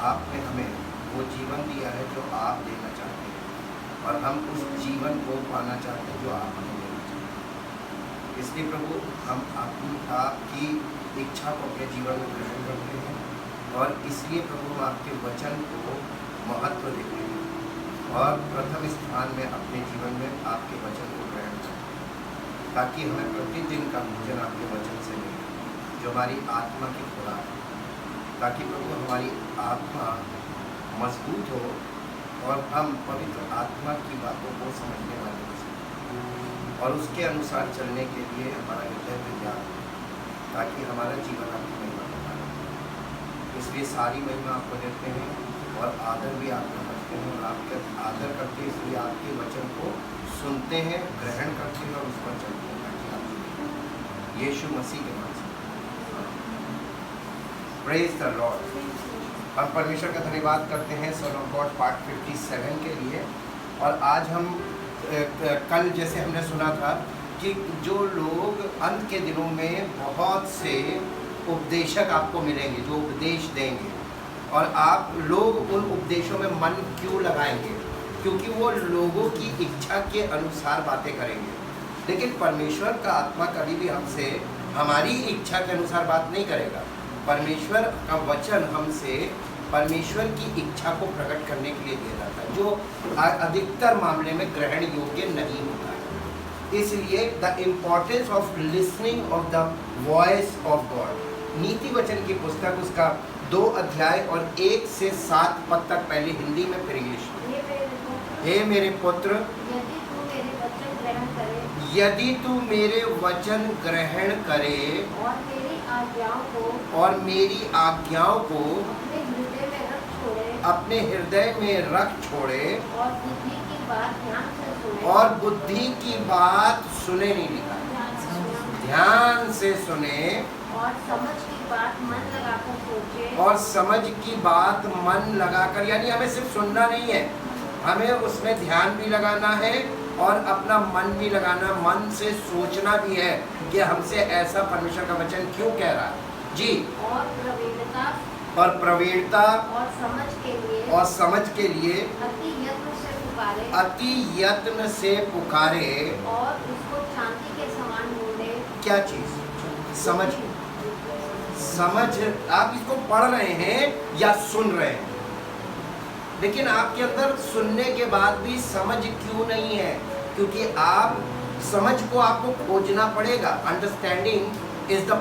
आपने हमें वो जीवन दिया है जो आप देना चाहते हैं और हम उस जीवन को पाना चाहते हैं जो आप हमें देना चाहते हैं। इसलिए प्रभु हम आपकी इच्छा को अपने जीवन में ग्रहण करते हैं और इसलिए प्रभु हम आपके वचन को महत्व देते हैं और प्रथम स्थान में अपने जीवन में आपके वचन को ग्रहण करते हैं ताकि हमें प्रतिदिन का भोजन आपके वचन से मिले जो हमारी आत्मा की खुराक है, ताकि प्रभु हमारी आत्मा मजबूत हो और हम पवित्र आत्मा की बातों को समझने वाले हो सकें और उसके अनुसार चलने के लिए हमारा हृदय तैयार हो ताकि हमारा जीवन आपकी महिमा कर पाए। इसलिए सारी महिमा आपको देते हैं और आदर भी आपको करते हैं और आपके आदर करते हैं, इसलिए आपके वचन को सुनते हैं, ग्रहण करते हैं और उस पर चलते हैं ताकि आप यीशु मसीह के नाम से प्रेज द लॉर्ड। हम परमेश्वर का धन्यवाद करते हैं सन ऑफ गॉड पार्ट 57 के लिए। और आज हम कल जैसे हमने सुना था कि जो लोग अंत के दिनों में बहुत से उपदेशक आपको मिलेंगे जो उपदेश देंगे और आप लोग उन उपदेशों में मन क्यों लगाएंगे, क्योंकि वो लोगों की इच्छा के अनुसार बातें करेंगे। लेकिन परमेश्वर का आत्मा कभी भी हमसे हमारी इच्छा के अनुसार बात नहीं करेगा। परमेश्वर का वचन हमसे परमेश्वर की इच्छा को प्रकट करने के लिए दिया जाता है जो अधिकतर मामले में ग्रहण योग्य नहीं होता है। इसलिए the importance of listening of the voice of God, नीति वचन की पुस्तक उसका 2 अध्याय और 1 से 7 पद तक, पहले हिंदी में फिर इंग्लिश में। हे मेरे पुत्र, यदि तू मेरे वचन ग्रहण करे और मेरी आज्ञाओं को अपने हृदय में रख छोड़े और बुद्धि की बात सुने, नहीं लिखा, ध्यान से सुने और समझ की बात मन लगाकर सोचे, और समझ की बात मन लगाकर, यानी हमें सिर्फ सुनना नहीं है, हमें उसमें ध्यान भी लगाना है और अपना मन भी लगाना, मन से सोचना भी है कि हमसे ऐसा परमेश्वर का वचन क्यों कह रहा है जी। और प्रवीणता और समझ के लिए अति यत्न से पुकारे और उसको चांदी के समान ढूंढे। क्या चीज? समझ। आप इसको पढ़ रहे हैं या सुन रहे हैं, लेकिन आपके अंदर सुनने के बाद भी समझ क्यों नहीं है? क्योंकि आप समझ को आपको खोजना पड़ेगा। Understanding is the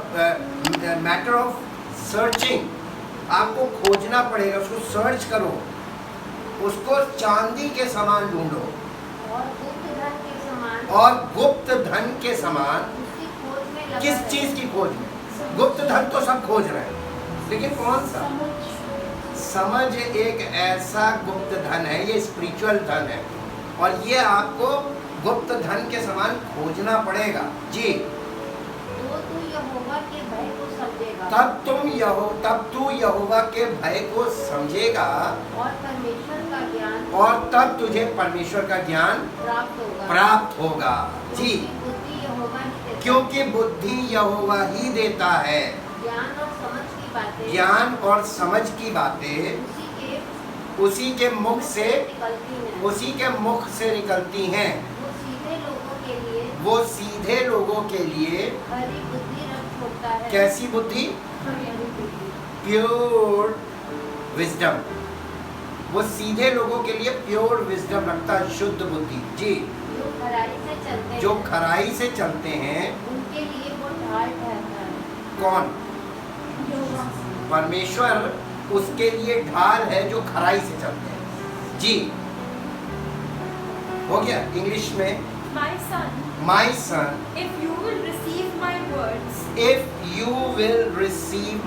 matter of searching. आपको खोजना पड़ेगा, उसको सर्च करो, उसको चांदी के समान ढूंढो और गुप्त धन के समान। किस चीज की खोज में? गुप्त धन तो सब खोज रहे हैं, लेकिन कौन सा? समझ एक ऐसा गुप्त धन है, ये स्पिरिचुअल धन है और ये आपको गुप्त धन के समान खोजना पड़ेगा जी। तब तू यहोवा के भय को समझेगा और तब तुझे परमेश्वर का ज्ञान प्राप्त होगा जी। क्योंकि बुद्धि यहोवा ही देता है, ज्ञान और समझ की बातें उसी के मुख से निकलती हैं। वो सीधे लोगों के लिए कैसी बुद्धि? Pure wisdom. वो सीधे लोगों के लिए प्योर विजडम रखता है, शुद्ध बुद्धि जी। जो खराई से चलते हैं उनके लिए वो ढाल ठहरता है। कौन? परमेश्वर उसके लिए ढाल है जो खराई से चलते हैं जी। हो गया इंग्लिश में। My son, if you will receive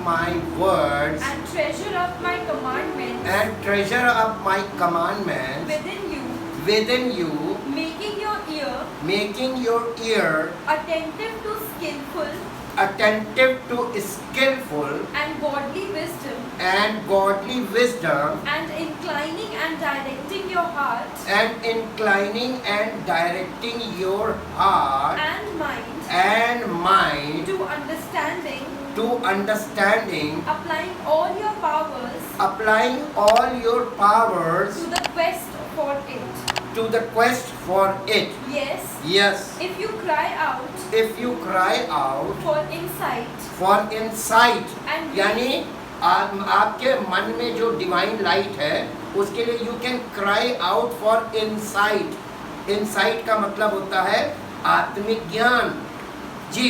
my words, and treasure up my commandments, within you, making your ear attentive to skillful and godly wisdom, and inclining and directing your heart and mind and mind to understanding to understanding, applying all your powers applying all your powers to the quest for it. to the quest for it. Yes, Yes, if you cry out if you cry out for insight for insight, and यानी आपके मन में जो divine light है उसके लिए you can cry out for insight. Insight का मतलब होता है आत्मिक ज्ञान। जी।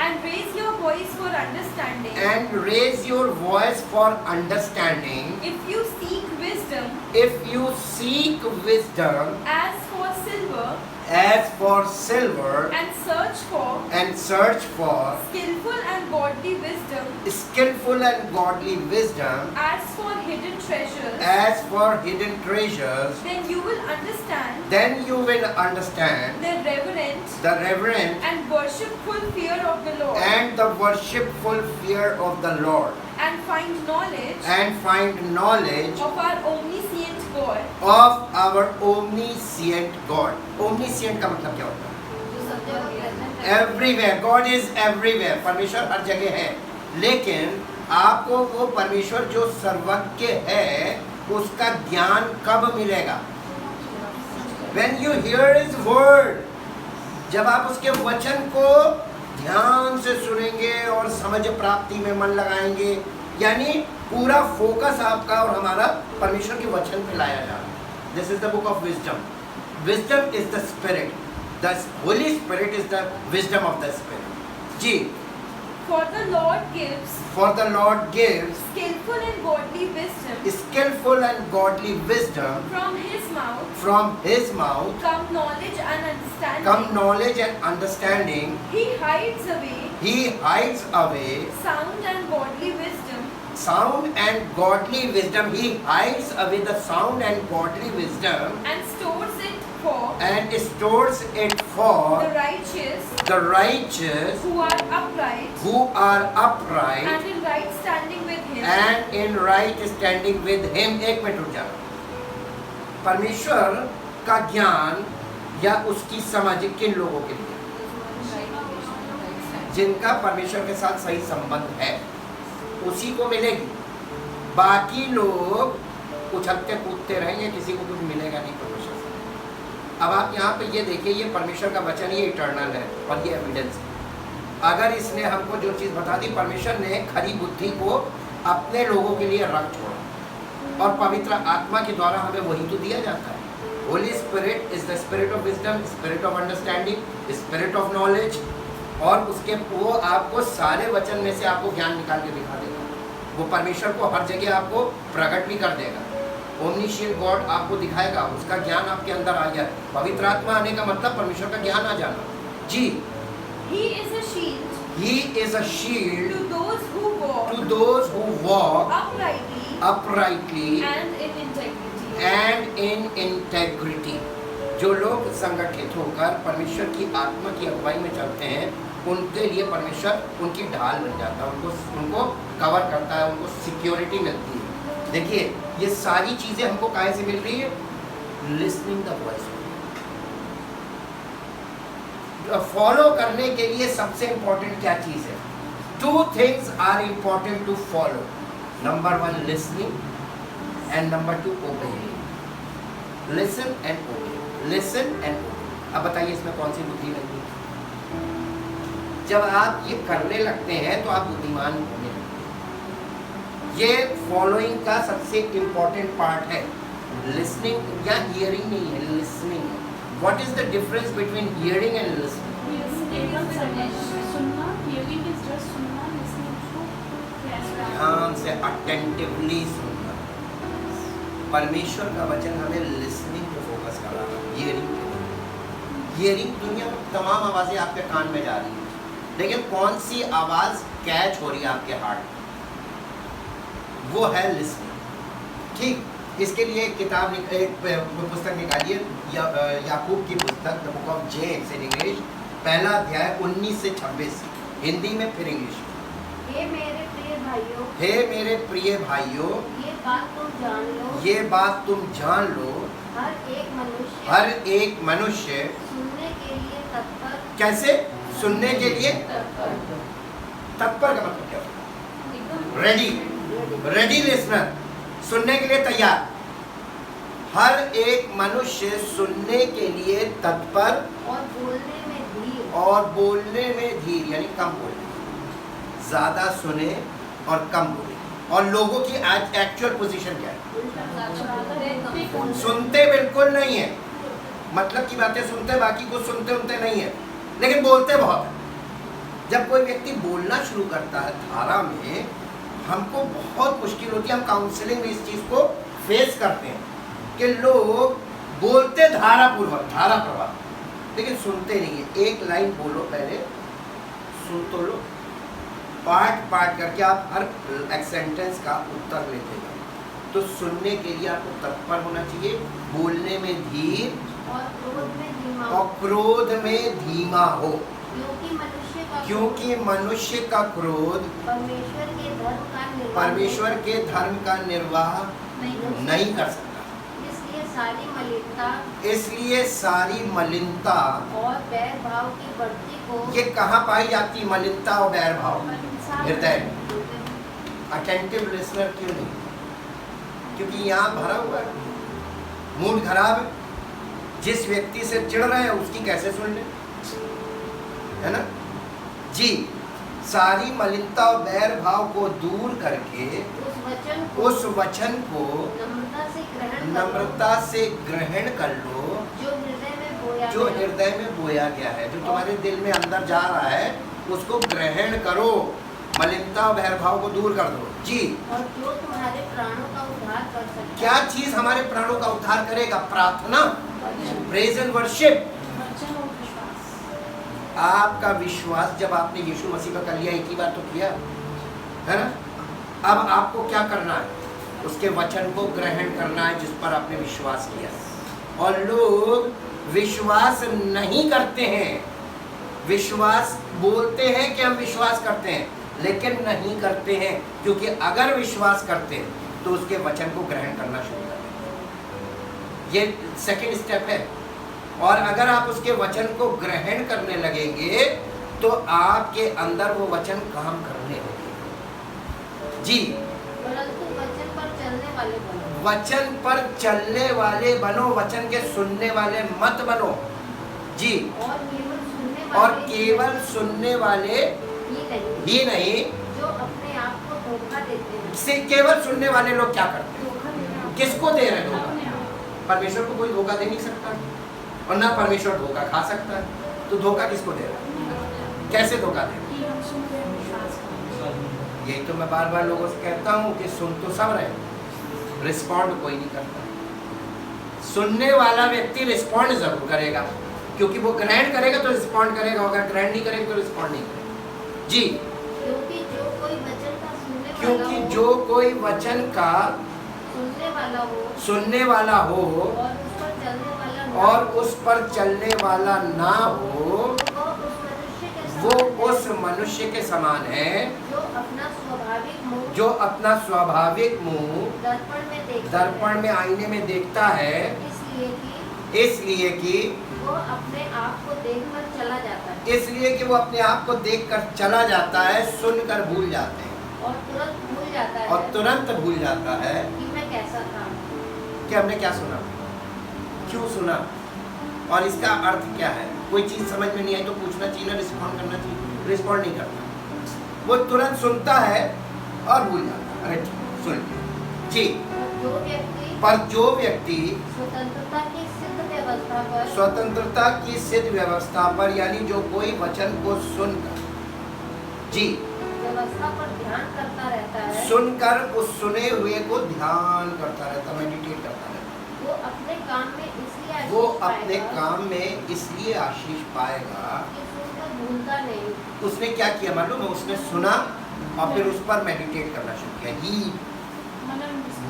and raise your voice for understanding. And raise your voice for understanding. If you seek wisdom if you seek wisdom as for silver as for silver and search for skillful and godly wisdom skillful and godly wisdom as for hidden treasures, as for hidden treasures, then you will understand then you will understand the reverent the reverent and worshipful fear of the Lord, and the worshipful fear of the Lord, and find knowledge and find knowledge of our omniscient God. of our omniscient God. Omniscient का मतलब क्या होता है? जो सब जगह present है। Everywhere. God is everywhere. परमेश्वर हर जगह है, लेकिन आपको वो परमेश्वर जो सर्वज्ञ है उसका ज्ञान कब मिलेगा? When you hear His word, जब आप उसके वचन को ध्यान से सुनेंगे और समझ प्राप्ति में मन लगाएंगे, यानी पूरा फोकस आपका और हमारा परमेश्वर के वचन पे लाया जा रहा है। This is the book of wisdom. Wisdom is the spirit, the holy spirit is the wisdom of the spirit. जी। For the Lord gives For the Lord gives skillful and godly wisdom. skillful and godly wisdom. From His mouth From His mouth come knowledge and understanding. come knowledge and understanding. He hides away He hides away sound and godly wisdom sound and godly wisdom. He hides away the sound and godly wisdom and stores it for and stores it for the righteous the righteous who are upright who are upright and in right standing with Him. and in right standing with Him. एक minute रुक जाओ। परमेश्वर का ज्ञान या उसकी समझ किन लोगों के लिए? जिनका परमेश्वर के साथ सही संबंध है उसी को मिलेगी। बाकी लोग उछलते कूदते रहेंगे, किसी को कुछ मिलेगा नहीं परमेश्वर से। अब आप यहाँ पे ये देखिए, ये परमेश्वर का वचन, ये इटर्नल है और ये एविडेंस है। अगर इसने हमको जो चीज़ बता दी, परमेश्वर ने खरी बुद्धि को अपने लोगों के लिए रख छोड़ा और पवित्र आत्मा के द्वारा हमें वही तो दिया जाता है। Holi spirit is the spirit of wisdom, spirit of understanding, spirit of knowledge, और उसके वो आपको सारे वचन में से आपको ज्ञान निकाल के दिखा देगा। वो परमेश्वर को हर जगह आपको प्रकट भी कर देगा। ओमनिशिएंट गॉड आपको दिखाएगा, उसका ज्ञान आपके अंदर आ गया। पवित्र आत्मा आने का मतलब परमेश्वर का ज्ञान आ जाना। जी। He is a shield He is a shield to those who walk to those who walk uprightly uprightly and in integrity. and in integrity. जो लोग संगठित होकर परमेश्वर की आत्मा की अगुवाई में चलते हैं, उनके लिए परमेश्वर उनकी ढाल बन जाता है, उनको कवर करता है, उनको सिक्योरिटी मिलती है। देखिए, ये सारी चीज़ें हमको कहाँ से मिल रही है? Listening the voice. फॉलो करने के लिए सबसे इंपॉर्टेंट क्या चीज़ है? 2 things are important to follow. Number 1 listening and number 2 obeying. Listen and obey. Listen and obey. अब बताइए इसमें कौन सी बुद्धि लगी? जब आप ये करने लगते हैं तो आप बुद्धिमान होने लगते हैं। ये फॉलोइंग का सबसे इंपॉर्टेंट पार्ट है। लिसनिंग या हियरिंग नहीं है, लिसनिंग है। What is the difference between hearing and listening? सुनना, hearing is just सुनना, listening to ध्यान से अटेंटिवली सुनना। परमेश्वर का वचन हमें लिसनिंग पे फोकस कर रहा है, हियरिंग पे नहीं। हियरिंग दुनिया में तमाम आवाज़ें आपके कान में जा रही हैं, लेकिन कौन सी आवाज़ कैच हो रही है आपके हार्ट में? वो है लिसनिंग। ठीक, इसके लिए एक किताब एक पुस्तक निकालिए, याकूब की पुस्तक, the book of James in English, पहला अध्याय 19 से 26, हिंदी में फिर इंग्लिश। हे मेरे प्रिय भाइयों, हे मेरे प्रिय भाइयों, ये बात तुम जान लो, ये बात तुम जान लो, हर एक मनुष्य हर एक मनुष्य सुनने के लिए तत्पर, कैसे? सुनने के लिए तत्पर का मतलब क्या होता है? रेडी, रेडी लिसनर, सुनने के लिए तैयार। हर एक मनुष्य सुनने के लिए तत्पर और बोलने में धीर। और बोलने में धीर, यानी कम बोले, ज्यादा सुने और कम बोले। और लोगों की आज एक्चुअल पोजीशन क्या है? सुनते बिल्कुल नहीं है, मतलब की बातें सुनते, बाकी कुछ सुनते नहीं है, लेकिन बोलते बहुत है। जब कोई व्यक्ति बोलना शुरू करता है धारा में, हमको बहुत मुश्किल होती है, हम काउंसलिंग में इस चीज को फेस करते हैं कि लोग बोलते धारा पूर्वक, धारा प्रवाह, लेकिन सुनते नहीं है। एक लाइन बोलो पहले, सुन तो लो, पार्ट करके आप हर एक सेंटेंस का उत्तर लेते जाओ। तो सुनने के लिए आपको तत्पर होना चाहिए, बोलने में धीर और क्रोध में धीमा। और क्रोध में धीमा हो, क्योंकि मनुष्य का क्रोध परमेश्वर के धर्म का निर्वाह नहीं कर सकता। इसलिए सारी मलिनता और बैर भाव की बढ़ती को ये कहाँ पाई जाती? मलिनता और बैर भाव हृदय में। अटेंटिव लिसनर क्यों नहीं? क्योंकि यहाँ भरा हुआ है, मूड खराब है। जिस व्यक्ति से चिढ़ रहे हैं उसकी कैसे सुन ले, है ना जी। सारी मलिनता और बैर भाव को दूर करके उस वचन को नम्रता से ग्रहण कर लो, जो हृदय में बोया गया है, जो तुम्हारे दिल में अंदर जा रहा है, उसको ग्रहण करो। मलिनता और बैर भाव को दूर कर दो जी। और जो तुम्हारे प्राणों का उद्धार कर सकता है। क्या चीज हमारे प्राणों का उद्धार करेगा? प्रार्थना, प्रेज एंड वर्शिप। आपका विश्वास, जब आपने यीशु मसीह का कर लिया, एक ही बार तो किया है ना, अब आपको क्या करना है? उसके वचन को ग्रहण करना है जिस पर आपने विश्वास किया। और लोग विश्वास नहीं करते हैं, विश्वास बोलते हैं कि हम विश्वास करते हैं, लेकिन नहीं करते हैं। क्योंकि अगर विश्वास करते हैं तो उसके वचन को ग्रहण करना शुरू कर दें। ये सेकंड स्टेप है। और अगर आप उसके वचन को ग्रहण करने लगेंगे तो आपके अंदर वो वचन काम करने लगेगा जी। परंतु वचन पर चलने वाले बनो। वचन पर चलने वाले बनो, वचन के सुनने वाले मत बनो जी। और केवल सुनने वाले ही नहीं, जो अपने आप को धोखा देते हैं। से केवल सुनने वाले लोग क्या करते हैं? किसको दे रहे हैं धोखा? परमेश्वर को कोई धोखा दे नहीं सकता और ना परमेश्वर धोखा खा सकता है। तो धोखा किसको दे रहा है? कैसे धोखा दे रहा है? यही तो मैं बार बार लोगों से कहता हूँ कि सुन तो सब रहे, रिस्पॉन्ड कोई नहीं करता। सुनने वाला व्यक्ति रिस्पॉन्ड जरूर करेगा, क्योंकि वो ग्रहण करेगा तो रिस्पॉन्ड करेगा, अगर ग्रहण नहीं करेगा तो रिस्पॉन्ड नहीं करेगा जी। क्योंकि जो कोई वचन का सुनने वाला हो और उस पर चलने वाला ना हो, वो उस मनुष्य के समान है जो अपना स्वाभाविक मुंह दर्पण में आईने में देखता है, इसलिए कि वो अपने आप को देखकर चला जाता है। इसलिए कि वो अपने आप को देखकर चला जाता है, सुनकर भूल जाते हैं और तुरंत भूल जाता है, और तुरंत भूल जाता है कि मैं कैसा था, कि हमने क्या सुना, क्यों सुना और इसका अर्थ क्या है। कोई चीज़ समझ में नहीं आई तो पूछना चाहिए ना, रिस्पॉन्ड करना चाहिए। रिस्पॉन्ड नहीं करता, वो तुरंत सुनता है और भूल जाता है। अरे सुन जी। पर जो व्यक्ति स्वतंत्रता की सिद्ध व्यवस्था पर, यानी जो कोई वचन को सुनकर जी व्यवस्था पर ध्यान करता रहता है, सुनकर उस सुने हुए को ध्यान करता रहता, मेडिटेट करता रहता, वो अपने काम में इसलिए आशीष पाएगा कि सुनकर भूलता नहीं। उसने क्या किया मालूम है? उसने सुना और फिर उस पर मेडिटेट करना शुरू किया। ही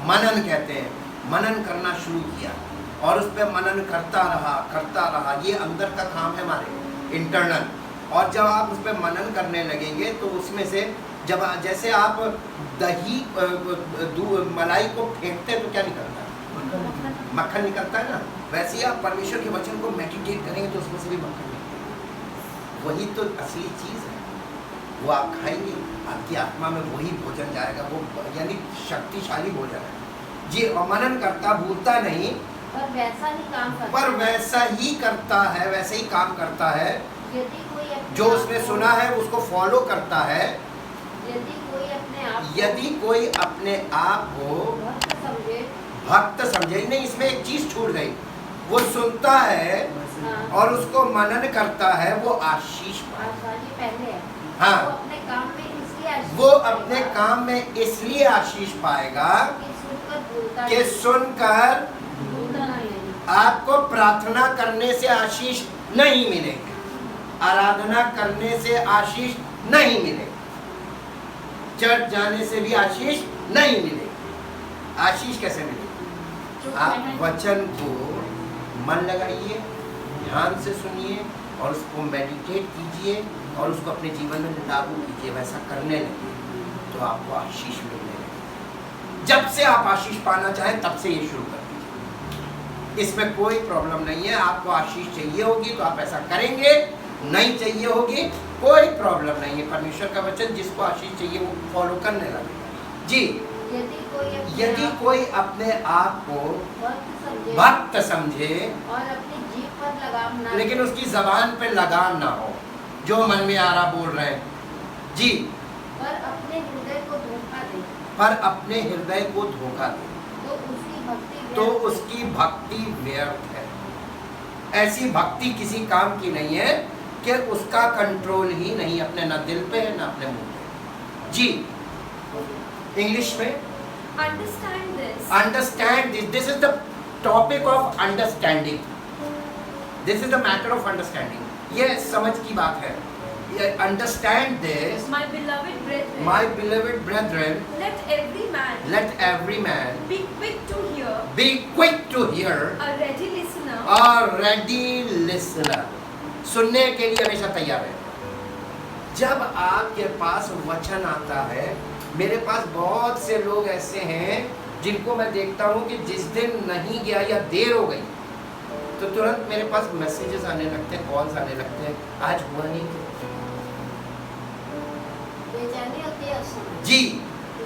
मनन कहते हैं, मनन करना शुरू किया और उस पर मनन करता रहा। ये अंदर का काम है हमारे, इंटरनल। और जब आप उस पर मनन करने लगेंगे तो उसमें से जब जैसे आप दही मलाई को फेंकते हैं तो क्या निकलता है? मक्खन निकलता है ना। वैसे ही आप परमेश्वर के वचन को मेडिटेट करेंगे तो उसमें से भी मक्खन निकलेगा। वही तो असली चीज़ है। वो आप खाएंगे, आपकी आत्मा में वही भोजन जाएगा, वो यानी शक्तिशाली भोजन है जी। और मनन करता भूलता नहीं, पर वैसा ही काम करता पर है। वैसा ही करता है, वैसे ही काम करता है। यदि कोई अपने जो आप उसने को- सुना है उसको फॉलो करता है। यदि कोई अपने आप को यदि कोई अपने आप को भक्त समझे, भक्त समझे, नहीं इसमें एक चीज छूट गई, वो सुनता है हाँ, और उसको मनन करता है, वो आशीष पाए। आसानी पहले है। हाँ। वो अपने काम में इसलिए आशीष वो पाएगा अपने काम में इसलिए आशीष पाएगा कि सुनकर भूलता कि नहीं। सुनकर भूलता नहीं। आपको प्रार्थना करने से आशीष नहीं मिलेगी, आराधना करने से आशीष नहीं मिलेगी, चर्च जाने से भी आशीष नहीं मिलेगी। आशीष कैसे मिलेगी? आप वचन को मन लगाइए, ध्यान से सुनिए और उसको मेडिटेट कीजिए और उसको अपने जीवन में लागू कीजिए। वैसा करने लगे तो आपको आशीष मिलने लगे। जब से आप आशीष पाना चाहें तब से ये शुरू कर दीजिए, इसमें कोई प्रॉब्लम नहीं है। आपको आशीष चाहिए होगी तो आप ऐसा करेंगे, नहीं चाहिए होगी कोई प्रॉब्लम नहीं है। परमेश्वर का वचन जिसको आशीष चाहिए वो फॉलो करने लगेगा जी। यदि कोई अपने आप को भक्त समझे और अपनी जीभ पर लगाम ना लेकिन उसकी जबान पे लगाम ना हो, जो मन में आ रहा बोल रहे हैं जी, पर अपने हृदय को धोखा दे, पर अपने हृदय को धोखा दे तो उसकी भक्ति तो व्यर्थ है। उसकी भक्ति व्यर्थ है। ऐसी भक्ति किसी काम की नहीं है कि उसका कंट्रोल ही नहीं अपने ना दिल पे है ना अपने मुंह पे जी। इंग्लिश में Understand this. Understand this is the topic of understanding, this is the matter of understanding. ये समझ की बात है। ये understand this My beloved brethren, my beloved brethren, let every man let every man be quick to hear, be quick to hear a ready listener, और ready listener, सुनने के लिए हमेशा तैयार है। जब आपके पास वचन आता है, मेरे पास बहुत से लोग ऐसे हैं जिनको मैं देखता हूँ कि जिस दिन नहीं गया या देर हो गई तो तुरंत मेरे पास मैसेजेस आने लगते हैं, कॉल्स आने लगते हैं, आज हुआ नहीं। बेचैनी होती है उस समय। जी,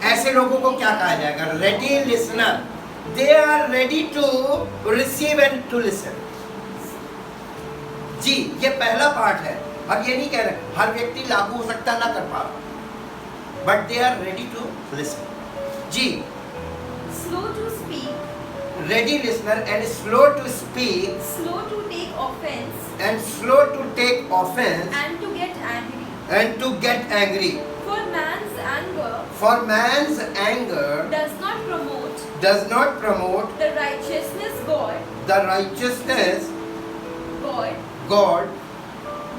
ऐसे लोगों को क्या कहा जाएगा? Ready listener. They are ready to receive and to listen. जी, ये पहला पार्ट है। अब ये नहीं कह रहे हर व्यक्ति लागू हो सकता ना कर पा रहा, but they are ready to listen जी। slow to speak, ready listener and slow to speak slow to take offense, and slow to take offense and to get angry. And to get angry. For man's anger for man's anger does not promote does not promote the righteousness the righteousness God God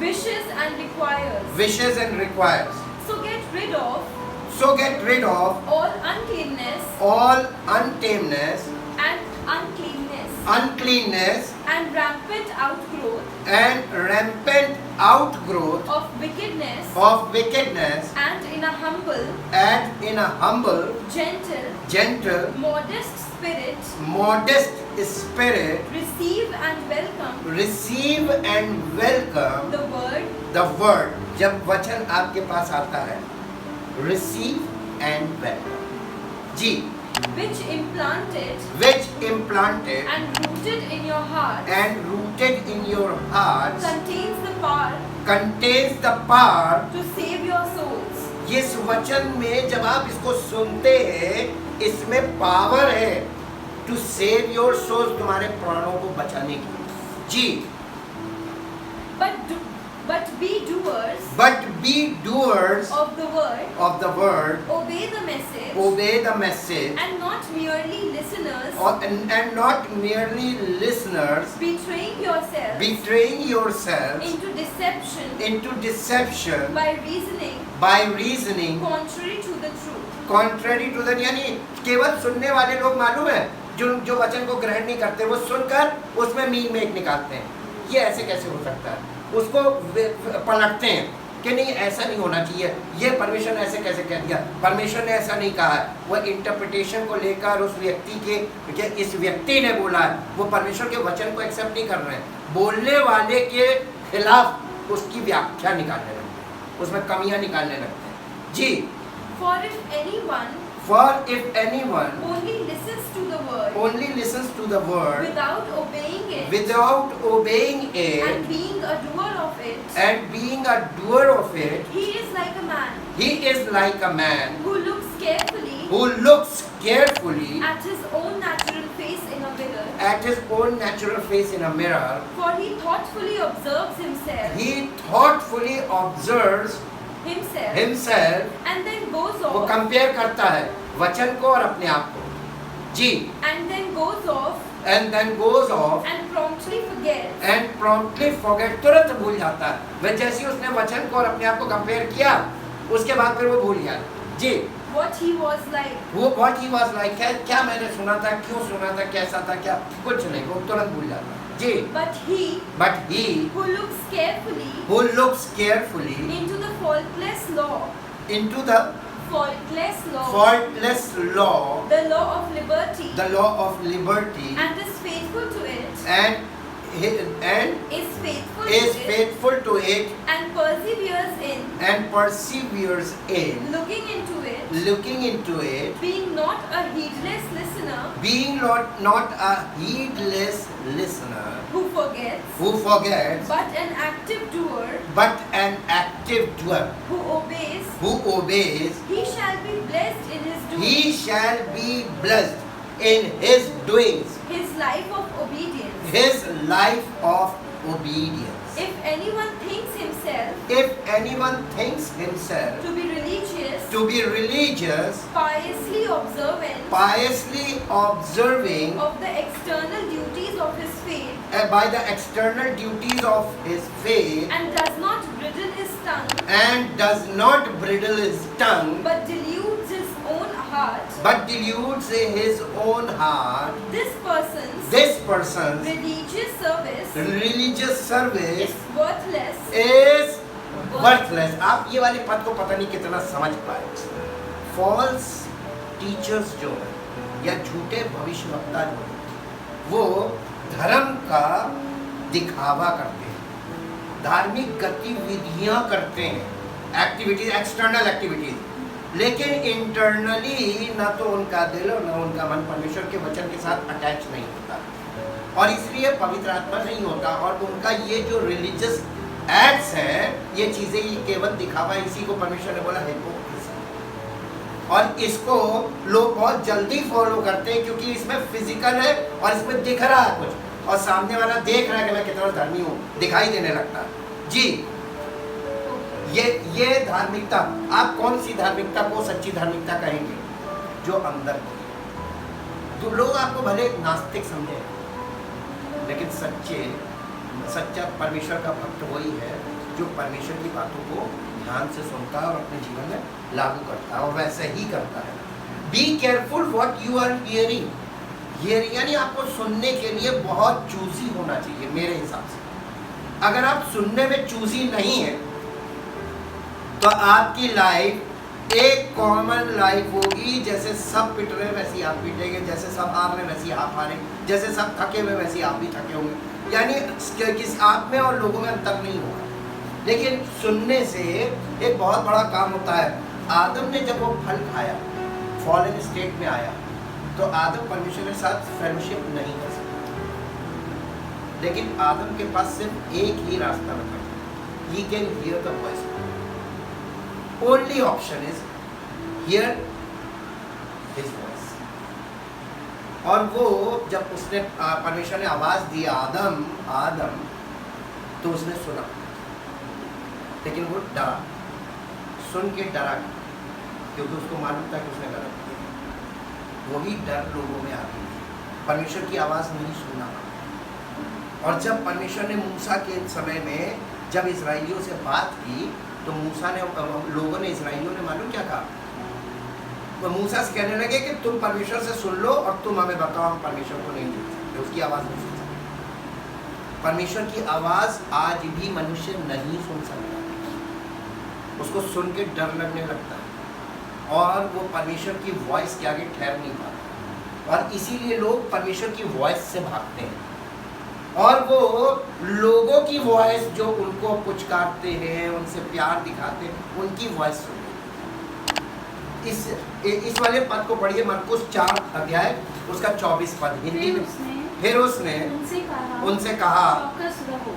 wishes and requires. wishes and requires. So get rid of So get rid of all uncleanness all untameness, and uncleanness and rampant outgrowth and rampant outgrowth of wickedness, and in a humble, gentle, gentle, modest spirit, modest spirit receive and welcome the word. जब वचन आपके पास आता है, receive and welcome ji, which implanted which implanted and rooted in your heart and rooted in your hearts contains the power to save your souls. इस वचन में जब आप इसको सुनते हैं, इसमें पावर है टू सेव योर सोल, तुम्हारे प्राणों को बचाने की जी। But be doers But be doers of the word, of the word, obey the message, obey the message, and not merely listeners, and not merely listeners, betraying yourself into deception by reasoning contrary contrary to the यानी केवल सुनने वाले लोग मालूम है, जो वचन को ग्रहण नहीं करते, वो सुनकर उसमें मीन में एक निकालते हैं, ये ऐसे कैसे हो सकता है, उसको पलटते हैं कि नहीं ऐसा नहीं होना चाहिए, ये परमेश्वर ने ऐसे कैसे कह दिया, परमेश्वर ने ऐसा नहीं कहा है। वो इंटरप्रिटेशन को लेकर उस व्यक्ति के इस व्यक्ति ने बोला है, वो परमेश्वर के वचन को एक्सेप्ट नहीं कर रहे हैं, बोलने वाले के खिलाफ उसकी व्याख्या निकालने लगते हैं, उसमें कमियां निकालने लगते हैं। जी, For if anyone for if anyone only listens to the word only listens to the word without obeying it without obeying and it being a doer of it, and being a doer of it, he is like a man he is like a man who looks carefully who looks carefully at his own natural face in a mirror. at his own natural face in a mirror. For he thoughtfully observes himself He thoughtfully observes himself and then goes वो off compare करता है वचन को और अपने आप को। जी, and then goes off and then goes off and promptly forgets and promptly forget, तुरंत भूल जाता है। वह जैसे ही उसने वचन को और अपने आप को कंपेयर किया, उसके बाद फिर वो भूल गया। जी, what he was like. वो what he was like, क्या मैंने सुना था, क्यों सुना था, कैसा था, क्या, कुछ नहीं, वो तुरंत भूल जाता है। जी, But he who looks carefully looks carefully into the faultless law, into the faultless law, the law of liberty, the law of liberty, and is faithful to it, and is faithful is to it, faithful to it and perseveres in looking into it, being being not a heedless listener not a heedless listener who forgets, who forgets but an active doer but an active doer who obeys. who obeys. He shall be blessed in his doing. He shall be blessed in his doings, His life of obedience. his life of obedience. If anyone thinks himself If anyone thinks himself to be religious, piously observing of the external duties of his faith, by the external duties of his faith, and does not bridle his tongue, and does not bridle his tongue, but deludes his own heart, this person's religious is service worthless. is worthless. आप ये वाले पद को पता नहीं कितना समझ पाए। फॉल्स टीचर्स जो है या झूठे भविष्यवक्ता जो है, वो धर्म का दिखावा करते हैं, धार्मिक गतिविधियां करते हैं, एक्टिविटीज, एक्सटर्नल एक्टिविटीज, लेकिन इंटरनली ना तो उनका दिल और ना उनका मन परमेश्वर के वचन के साथ अटैच नहीं होता, और इसलिए पवित्र आत्मा नहीं होता, और उनका ये जो रिलीजियस एक्ट्स हैं, ये चीजें ये केवल दिखावा, इसी को परमेश्वर ने बोला हिपोक्रेसी, और इसको लोग बहुत जल्दी फॉलो करते हैं क्योंकि इसमें फिजिकल है और इसमें दिख रहा है कुछ, और सामने वाला देख रहा है कि मैं कितना धर्मी हूँ, दिखाई देने लगता है। जी, ये धार्मिकता, आप कौन सी धार्मिकता को सच्ची धार्मिकता कहेंगे? जो अंदर की। तो लोग आपको भले नास्तिक समझे, लेकिन सच्चा परमेश्वर का भक्त वही है जो परमेश्वर की बातों को ध्यान से सुनता है और अपने जीवन में लागू करता है, और वैसे ही करता है। Be careful what you are hearing, यानी आपको सुनने के लिए बहुत चूजी होना चाहिए मेरे हिसाब से। अगर आप सुनने में चूजी नहीं है तो आपकी लाइफ एक कॉमन लाइफ होगी, जैसे सब पिट रहे वैसे आप पिटेंगे, जैसे सब हार रहे वैसे आप हारेंगे, जैसे सब थके हुए वैसे आप भी थके होंगे, यानी किस आप में और लोगों में अंतर नहीं होगा। लेकिन सुनने से एक बहुत बड़ा काम होता है। आदम ने जब वो फल खाया, फॉलन स्टेट में आया, तो आदम परमेश्वर के साथ फेलोशिप नहीं कर सकता, लेकिन आदम के पास सिर्फ एक ही रास्ता बचा, he can hear the voice. Only option is hear his voice। और वो जब उसने परमेश्वर ने आवाज दी आदम आदम, तो उसने सुना, लेकिन वो डरा, सुन के डरा, क्योंकि उसको मालूम था कि उसने गलत किया। वही डर लोगों में आ गई, परमेश्वर की आवाज नहीं सुनना। और जब परमेश्वर ने मूसा के समय में जब इस्राएलियों से बात की, तो मूसा ने, लोगों ने, इस्राएलियों ने मालूम क्या कहा? वो मूसा से कहने लगे कि तुम परमेश्वर से सुन लो और तुम हमें बताओ, हम परमेश्वर को नहीं सुन सकते, उसकी आवाज़ नहीं सुन सकते। परमेश्वर की आवाज़ आज भी मनुष्य नहीं सुन सकता, उसको सुन के डर लगने लगता है, और वो परमेश्वर की वॉइस के आगे ठहर नहीं पाता, और इसीलिए लोग परमेश्वर की वॉइस से भागते हैं। और वो लोगों की वॉइस जो उनको पुचकारते हैं, उनसे प्यार दिखाते हैं, उनकी वॉइस सुने। इस वाले पद को पढ़िए, मरकुस 4 अध्याय उसका 24 पद हिंदी में। फिर उसने उनसे कहा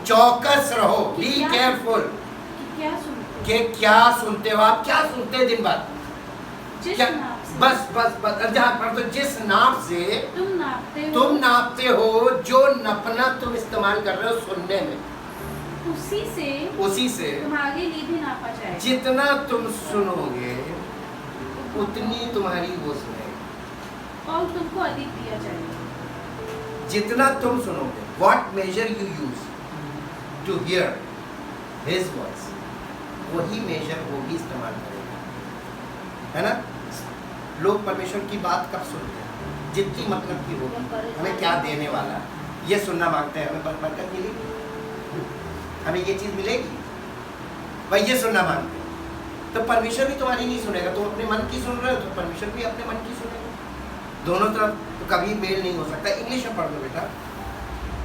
चौकस रहो, बी केयरफुल, कि क्या सुनते हो आप, क्या सुनते हैं दिन भर, क्या, बस बस बस जहाँ पर तो जिस नाप से तुम नापते हो, जो नपना तुम इस्तेमाल कर रहे हो सुनने में, उसी से तुम्हारे लिए भी नापा जाएगा। जितना तुम सुनोगे उतनी तुम्हारी वो सुनेगी और तुमको अधिक दिया जाएगा। जितना तुम सुनोगे, what measure you use to hear his voice, वही मेजर वो भी इस्तेमाल करेगा, है ना। लोग परमेश्वर की बात कब सुनते हैं, जितनी मतलब की होगी, हमें क्या देने वाला है, ये सुनना मांगते हैं, हमें बरकत मिलेगी, हमें ये चीज़ मिलेगी, भाई ये सुनना मांगते हैं। तो परमेश्वर भी तुम्हारी नहीं सुनेगा, तुम अपने मन की सुन रहे हो तो परमेश्वर भी अपने मन की सुनेगा। दोनों तरफ तो कभी मेल नहीं हो सकता। इंग्लिश में पढ़ लो बेटा।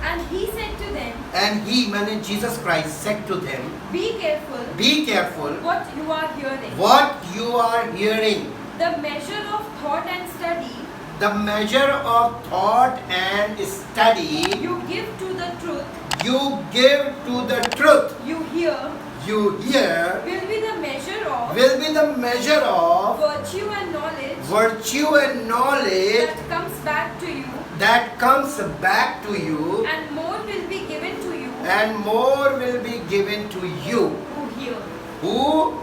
And he said to them, And he, मैंने Jesus Christ said to them, be careful what you are hearing. What you are hearing. The measure of thought and study The measure of thought and study you give to the truth you give to the truth you hear will will be the measure of virtue virtue and knowledge that comes back to you, and more will be given to you and more will be given to you who hear. who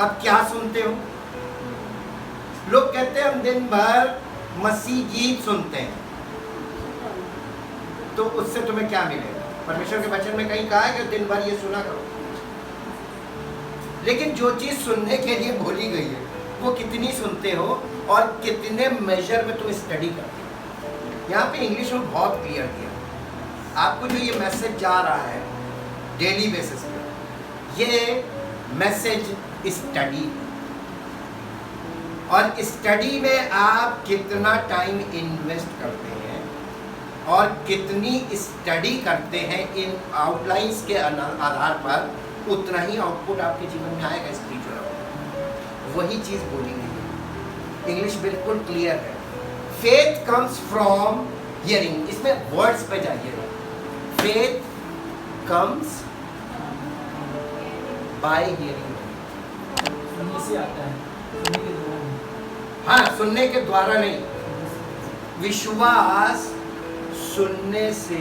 अब क्या सुनते हो? लोग कहते हैं हम दिन भर मसीह गीत सुनते हैं, तो उससे तुम्हें क्या मिलेगा? परमेश्वर के वचन में कहीं कहा है कि दिन भर ये सुना करो, लेकिन जो चीज सुनने के लिए बोली गई है वो कितनी सुनते हो और कितने मेजर में तुम स्टडी करते हो। यहाँ पे इंग्लिश में बहुत क्लियर किया, आपको जो ये मैसेज जा रहा है डेली बेसिस पे, ये मैसेज स्टडी, और स्टडी में आप कितना टाइम इन्वेस्ट करते हैं और कितनी स्टडी करते हैं इन आउटलाइंस के आधार पर, उतना ही आउटपुट आपके जीवन में आएगा स्पिरिचुअल। वही चीज़ बोली गई है, इंग्लिश बिल्कुल क्लियर है। फेथ कम्स फ्रॉम हियरिंग, इसमें वर्ड्स पे जाइए। फेथ कम्स बाय हियरिंग, सुनने से आता है, सुनने के द्वारा नहीं। हाँ, सुनने के द्वारा नहीं, विश्वास सुनने से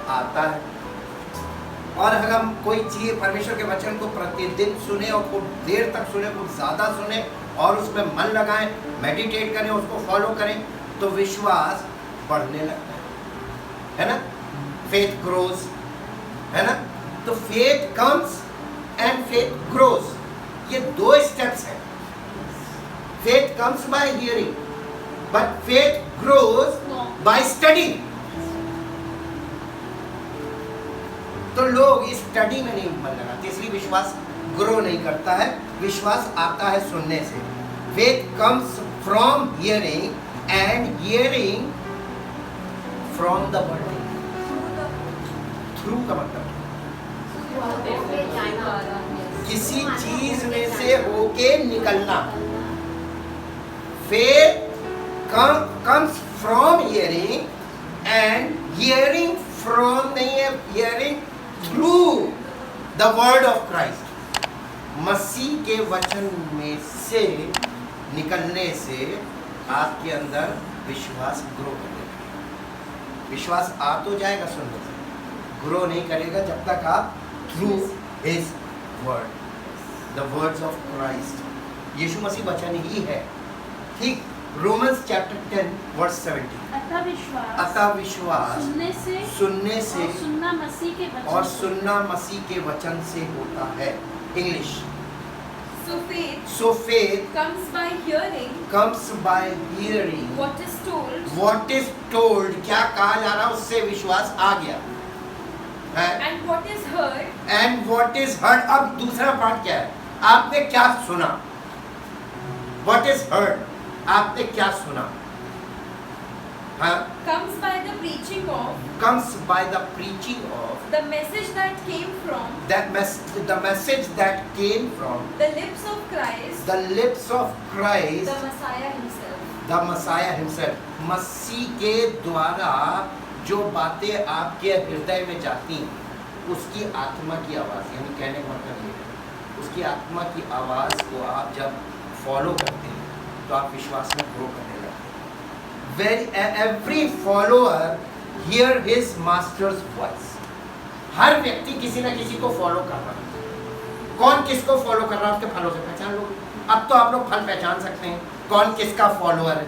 आता है। और अगर हम कोई चीज़ परमेश्वर के वचन को प्रतिदिन सुने और खूब देर तक सुने, खूब ज़्यादा सुने और उसमें मन लगाएं, मेडिटेट करें, उसको फॉलो करें, तो विश्वास बढ़ने लगता है ना। फेथ ग्रोज, है ना। तो faith comes and faith grows, ये दो स्टेप्स हैं। Faith comes by hearing but faith grows bye study. तो लोग इस स्टडी में नहीं मन लगाते, इसलिए विश्वास ग्रो नहीं करता है। विश्वास आता है सुनने से। Faith comes from hearing and hearing from the word. Through का मतलब किसी चीज में से होके निकलना। Faith comes from hearing and hearing from नहीं है, hearing through the word of Christ. मसीह के वचन में से निकलने से आपके अंदर विश्वास ग्रो करेगा। विश्वास आ तो जाएगा सुनने से, ग्रो नहीं करेगा जब तक आप through his word, the words of Christ, Yeshu Masih वचन ही है। ठीक, रोमन्स चैप्टर 10 वर्स 17। अतः विश्वास सुनने से और सुनना मसीह के वचन और सुनना मसीह के वचन से होता है। English. So faith comes by hearing comes by hearing what is told, what is told, क्या कहा जा रहा है उससे विश्वास आ गया है। and what is heard And what is heard, अब दूसरा पार्ट क्या है? आपने क्या सुना? What is heard, आपने क्या सुना? हाँ, comes by the preaching of comes by the preaching of the message that came from the message that came from the lips of Christ, the lips of Christ, the Messiah himself. the Messiah himself. मसीह के द्वारा जो बातें आपके हृदय में जाती उसकी आत्मा की आवाज़, यानी कहने का मतलब ये है उसकी आत्मा की आवाज़ को आप जब फॉलो करते हैं तो आप विश्वास में ग्रो करने लगते हैं. Every follower hear his master's voice. हर व्यक्ति किसी न किसी को फॉलो कर रहा है. कौन किसको फॉलो कर रहा है उसके फलों से पहचान लो. अब तो आप लोग फल पहचान सकते हैं कौन किसका फॉलोअर है.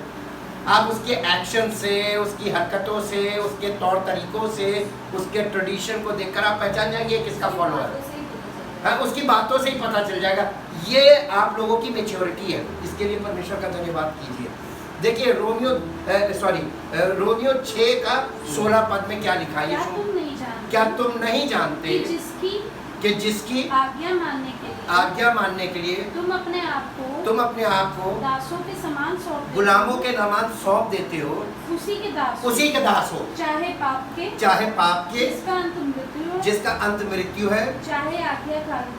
आप उसके एक्शन से, उसकी हरकतों से, उसके तौर तरीकों से, उसके ट्रेडिशन को देखकर आप पहचान जाएंगे किसका फॉलोअर है. हाँ, उसकी बातों से ही पता चल जाएगा. ये आप लोगों की मैच्योरिटी है. इसके लिए परमेश्वर का धन्यवाद कीजिए. देखिए रोमियो 6 का 16 पद में क्या लिखा है? क्या तुम नहीं जानते कि जिसकी आज्ञा मानने के लिए तुम अपने आप को दासों के समान सौंप गुलामों के समान सौंप देते हो. उसी के दास हो, चाहे पाप के जिसका अंत मृत्यु है,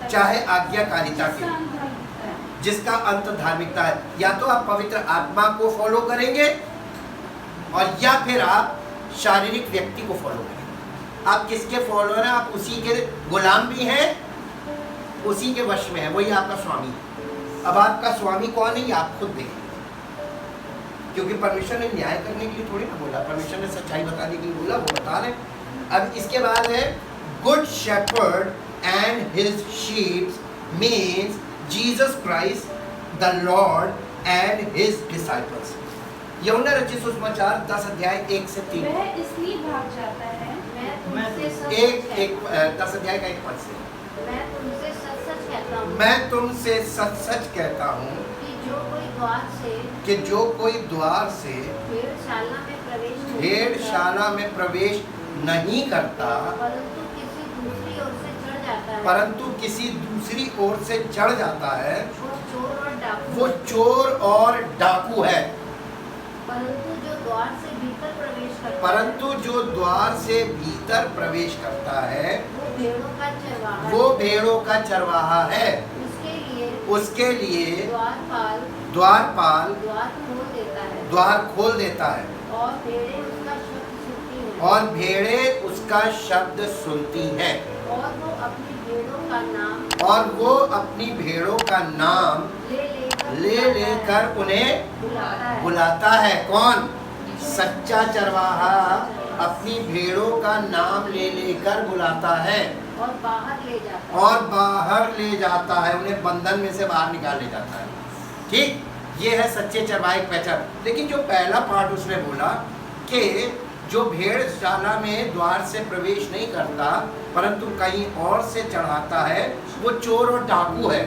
चाहे आज्ञाकारिता के जिसका अंत धार्मिकता है. या तो आप पवित्र आत्मा को फॉलो करेंगे और या फिर आप शारीरिक व्यक्ति को फॉलो करेंगे. आप किसके फॉलोअर हैं? आप उसी के गुलाम भी हैं, उसी के वश में है, वही आपका स्वामी है. अब आपका स्वामी कौन है ये आप खुद देखें, क्योंकि परमेश्वर ने न्याय करने के लिए थोड़ी ना बोला, परमेश्वर ने सच्चाई बताने के लिए बोला, वो बता रहे. अब इसके बाद है good shepherd and his sheeps means Jesus Christ the lord and his disciples. Yuhanna रचित सुसमाचार 10 अध्याय 1 से 3. वह इसलिए भाग जाता है. मैं तुमसे 10 अध्याय का 1 पद से. मैं तुमसे सच-सच कहता हूँ. मैं तुमसे सच-सच कहता हूँ कि जो कोई द्वार से भेड़शाला में प्रवेश नहीं करता, परंतु किसी दूसरी ओर से चढ़ जाता है, वो चोर और डाकू है. परंतु जो द्वार से भीतर प्रवेश करता है वो भेड़ों का चरवाहा है. उसके लिए द्वारपाल द्वार खोल देता है और भेड़ें उसका शब्द सुनती हैं. और वो अपनी भेड़ों का नाम ले लेकर उन्हें बुलाता है. कौन? सच्चा चरवाहा अपनी भेड़ों का नाम ले लेकर बुलाता है और बाहर ले जाता है, उन्हें बंधन में से बाहर निकाल ले जाता है. ठीक, ये है सच्चे चरवाहे की पहचान. लेकिन जो पहला पार्ट उसने बोला कि जो भेड़शाला में द्वार से प्रवेश नहीं करता परंतु कहीं और से चढ़ाता है, वो चोर और डाकू है.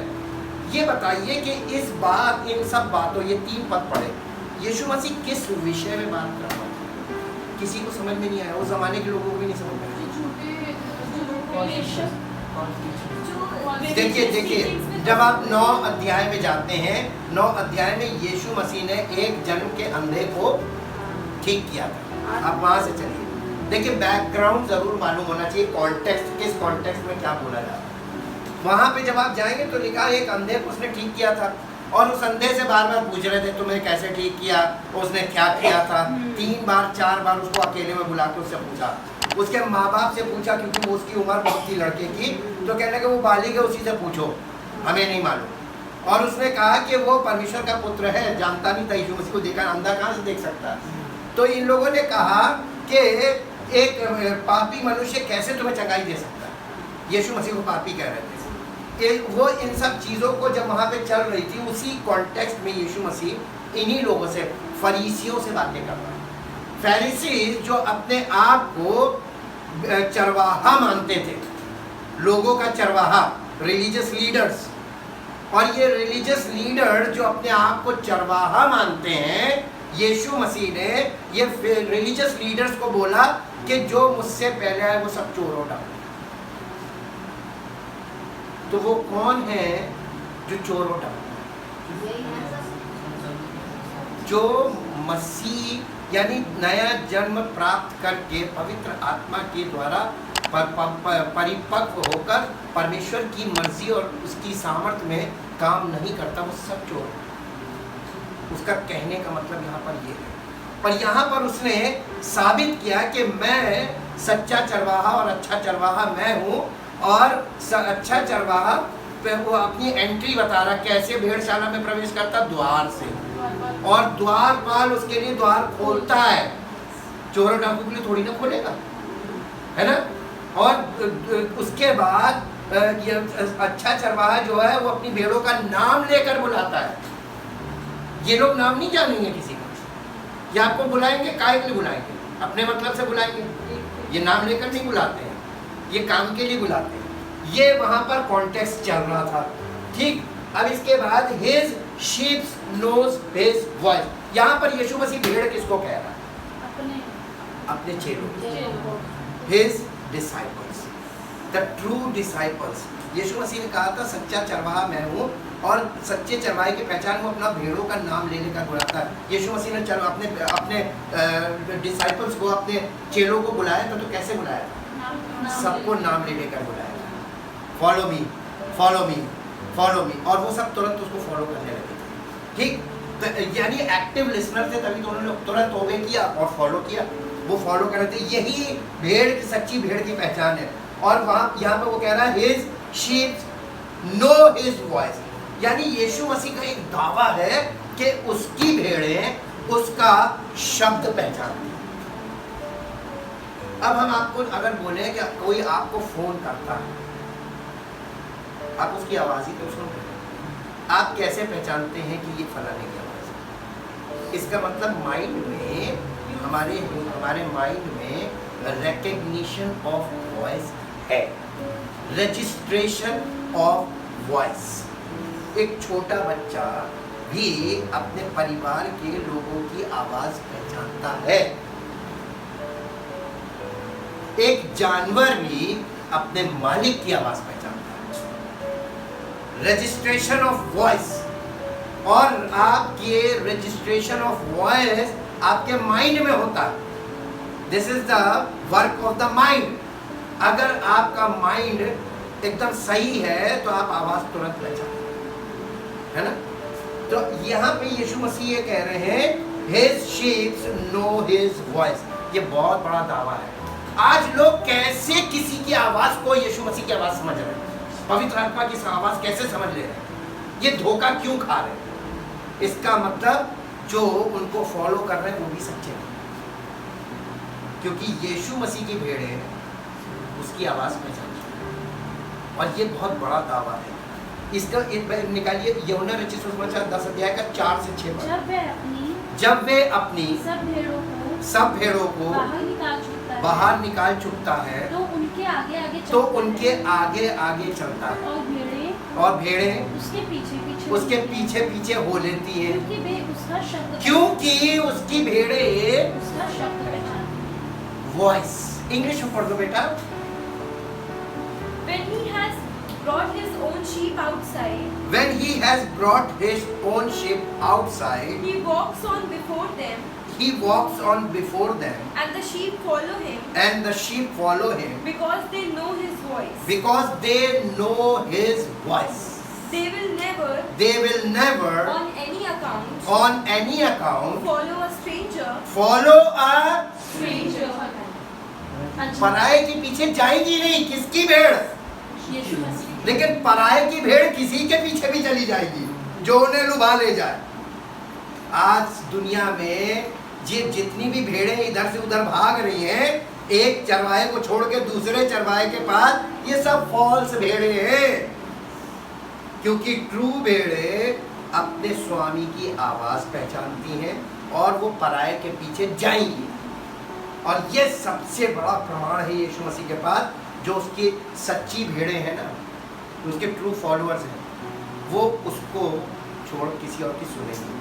ये बताइए कि इन सब बातों, ये 3 पद पढ़े, यीशु मसीह किस विषय में बात कर रहा है? किसी को समझ में नहीं आया. उस जमाने के लोगों को भी नहीं समझ में आया. देखिए जब आप 9 अध्याय में जाते हैं, 9 अध्याय में यीशु मसीह ने एक जन्म के अंधे को ठीक किया था. आप वहां से चलिए. देखिए बैकग्राउंड जरूर मालूम होना चाहिए, कॉन्टेक्स्ट, किस कॉन्टेक्स्ट में क्या बोला जा रहा है. वहां पे जब आप जाएंगे तो लिखा एक अंधे को उसने ठीक किया था और उस अंधे से बार बार पूछ रहे थे तुमने कैसे ठीक किया, उसने क्या किया था. 3 बार 4 बार उसको अकेले में बुला के उससे पूछा. उसके माँ बाप से पूछा क्योंकि वो उसकी उम्र बहुत थी लड़के की, तो कहने लगे वो बालिग है, उसी से पूछो, हमें नहीं मालूम. और उसने कहा कि वो परमेश्वर का पुत्र है, जानता नहीं था यीशु मसीह को. देखा अंधा कहाँ से देख सकता है. तो इन लोगों ने कहा कि एक पापी मनुष्य कैसे तुम्हें चंगाई दे सकता है. यीशु मसीह को पापी कह रहे थे. वो इन सब चीज़ों को जब वहाँ पे चल रही थी, उसी कॉन्टेक्स्ट में यीशु मसीह इन्हीं लोगों से, फरीसियों से बातें कर रहा है. फरीसी जो अपने आप को चरवाहा मानते थे, लोगों का चरवाहा, रिलीजियस लीडर्स. और ये रिलीजियस लीडर जो अपने आप को चरवाहा मानते हैं, यीशु मसीह ने ये रिलीजियस लीडर्स को बोला कि जो मुझसे पहले आए वो सब चोर और डाकू. तो वो कौन है जो चोर और डाकू? जो मसीह यानी नया जन्म प्राप्त करके पवित्र आत्मा के द्वारा परिपक्व होकर परमेश्वर की मर्जी और उसकी सामर्थ्य में काम नहीं करता, वो सब चोर है। उसका कहने का मतलब यहाँ पर ये है। पर यहाँ पर उसने साबित किया कि मैं सच्चा चरवाहा और अच्छा चरवाहा मैं हूँ, और अच्छा चरवाहा पे वो अपनी एंट्री बता रहा कैसे भेड़शाला में प्रवेश करता, द्वार से, और द्वारपाल उसके लिए द्वार खोलता है। चोरों डाकू के लिए थोड़ी ना खोलेगा, है ना। और उसके बाद ये अच्छा चरवाहा जो है वो अपनी भेड़ों का नाम लेकर बुलाता है। ये लोग नाम नहीं जानेंगे किसी का, ये आपको बुलाएंगे काहे के लिए बुलाएंगे, अपने मतलब से बुलाएंगे, ये नाम लेकर नहीं बुलाते हैं, ये काम के लिए बुलाते हैं। ये वहां पर कॉन्टेक्स्ट चल रहा था, ठीक। अब इसके बाद his sheeps knows his voice, यहाँ पर यीशु मसीह भेड़ किसको कह रहा है, अपने चेलों, his disciples, the true disciples. Yeshu Masih ने कहा था सच्चा चरवाहा मैं हूँ, और सच्चे चरवाहे की पहचान वो अपना भेड़ों का नाम ले लेकर बुलाता है। यीशु मसीह ने अपने डिसाइपल्स को, अपने चेलों को बुलाया था, तो कैसे बुलाया था, सबको नाम ले लेकर बुलाया था, follow me follow me follow me, और वो सब तुरंत उसको फॉलो करने लगे थे, ठीक। तो यानी एक्टिव लिसनर थे, तभी तो उन्होंने तुरंत ओबे किया और फॉलो किया, वो फॉलो कर रहे थे। यही भेड़ की, सच्ची भेड़ की पहचान है। और वहाँ यहाँ पर वो कह रहा है his sheeps know his voice, यानी यीशु मसीह का एक दावा है कि उसकी भेड़ें उसका शब्द पहचानती हैं। अब हम आपको अगर बोले कि कोई आपको फोन करता है, आप उसकी आवाज ही तो सुन रहे हैं, आप कैसे पहचानते हैं कि ये फलाने की आवाज है? इसका मतलब माइंड में, हमारे माइंड में रिकग्निशन ऑफ वॉइस है, रजिस्ट्रेशन ऑफ वॉइस। एक छोटा बच्चा भी अपने परिवार के लोगों की आवाज पहचानता है, एक जानवर भी अपने मालिक की आवाज पहचानता है। रजिस्ट्रेशन ऑफ वॉइस, और आपके रजिस्ट्रेशन ऑफ वॉइस आपके माइंड में होता है। This is the work of the mind. अगर आपका माइंड एकदम सही है तो आप आवाज तुरंत पहचानते है ना। तो यहाँ पे यीशु मसीह ये कह रहे हैं His sheep know His voice। ये बहुत बड़ा दावा है। आज लोग कैसे किसी की आवाज को यीशु मसीह की आवाज समझ रहे हैं, पवित्र आत्मा की आवाज कैसे समझ ले रहे हैं, ये धोखा क्यों खा रहे हैं? इसका मतलब जो उनको फॉलो कर रहे हैं वो भी सच्चे हैं, क्योंकि यीशु मसीह की भेड़ है, उसकी आवाज पहचान। और ये बहुत बड़ा दावा है। इसका निकालिए यूहन्ना रचित सुसमाचार 10 अध्याय का 4 से 6 पद। जब वे अपनी सब भेड़ों को बाहर निकाल चुकता है तो उनके आगे आगे चलता है, और भेड़ें उसके पीछे पीछे हो लेती हैं, क्योंकि उसकी भेड़ें उसका शब्द पहचानती हैं। वॉइस। इंग्लिश में पढ़ दो बेटा। When he has brought his own sheep outside, When he has brought his own sheep outside, he walks on before them, he walks on before them, and the sheep follow him, and the sheep follow him, because they know his voice. because they know his voice. They will never on any account follow a stranger. follow a Stranger. पराये के पीछे जाएगी नहीं। किसकी भेड़? यीशु मसीह। लेकिन पराये की भेड़ किसी के पीछे भी चली जाएगी जो उन्हें लुभा ले जाए। आज दुनिया में जितनी भी भेड़ें इधर से उधर भाग रही हैं, एक चरवाहे को छोड़ के दूसरे चरवाहे के पास, ये सब फॉल्स भेड़ें हैं, क्योंकि ट्रू भेड़ें अपने स्वामी की आवाज पहचानती हैं और वो पराये के पीछे जाएंगी। और ये सबसे बड़ा प्रमाण है यीशु मसीह के पास, जो उसकी सच्ची भेड़ें हैं ना, उसके ट्रू फॉलोअर्स हैं, वो उसको छोड़ किसी और की सुनेंगे।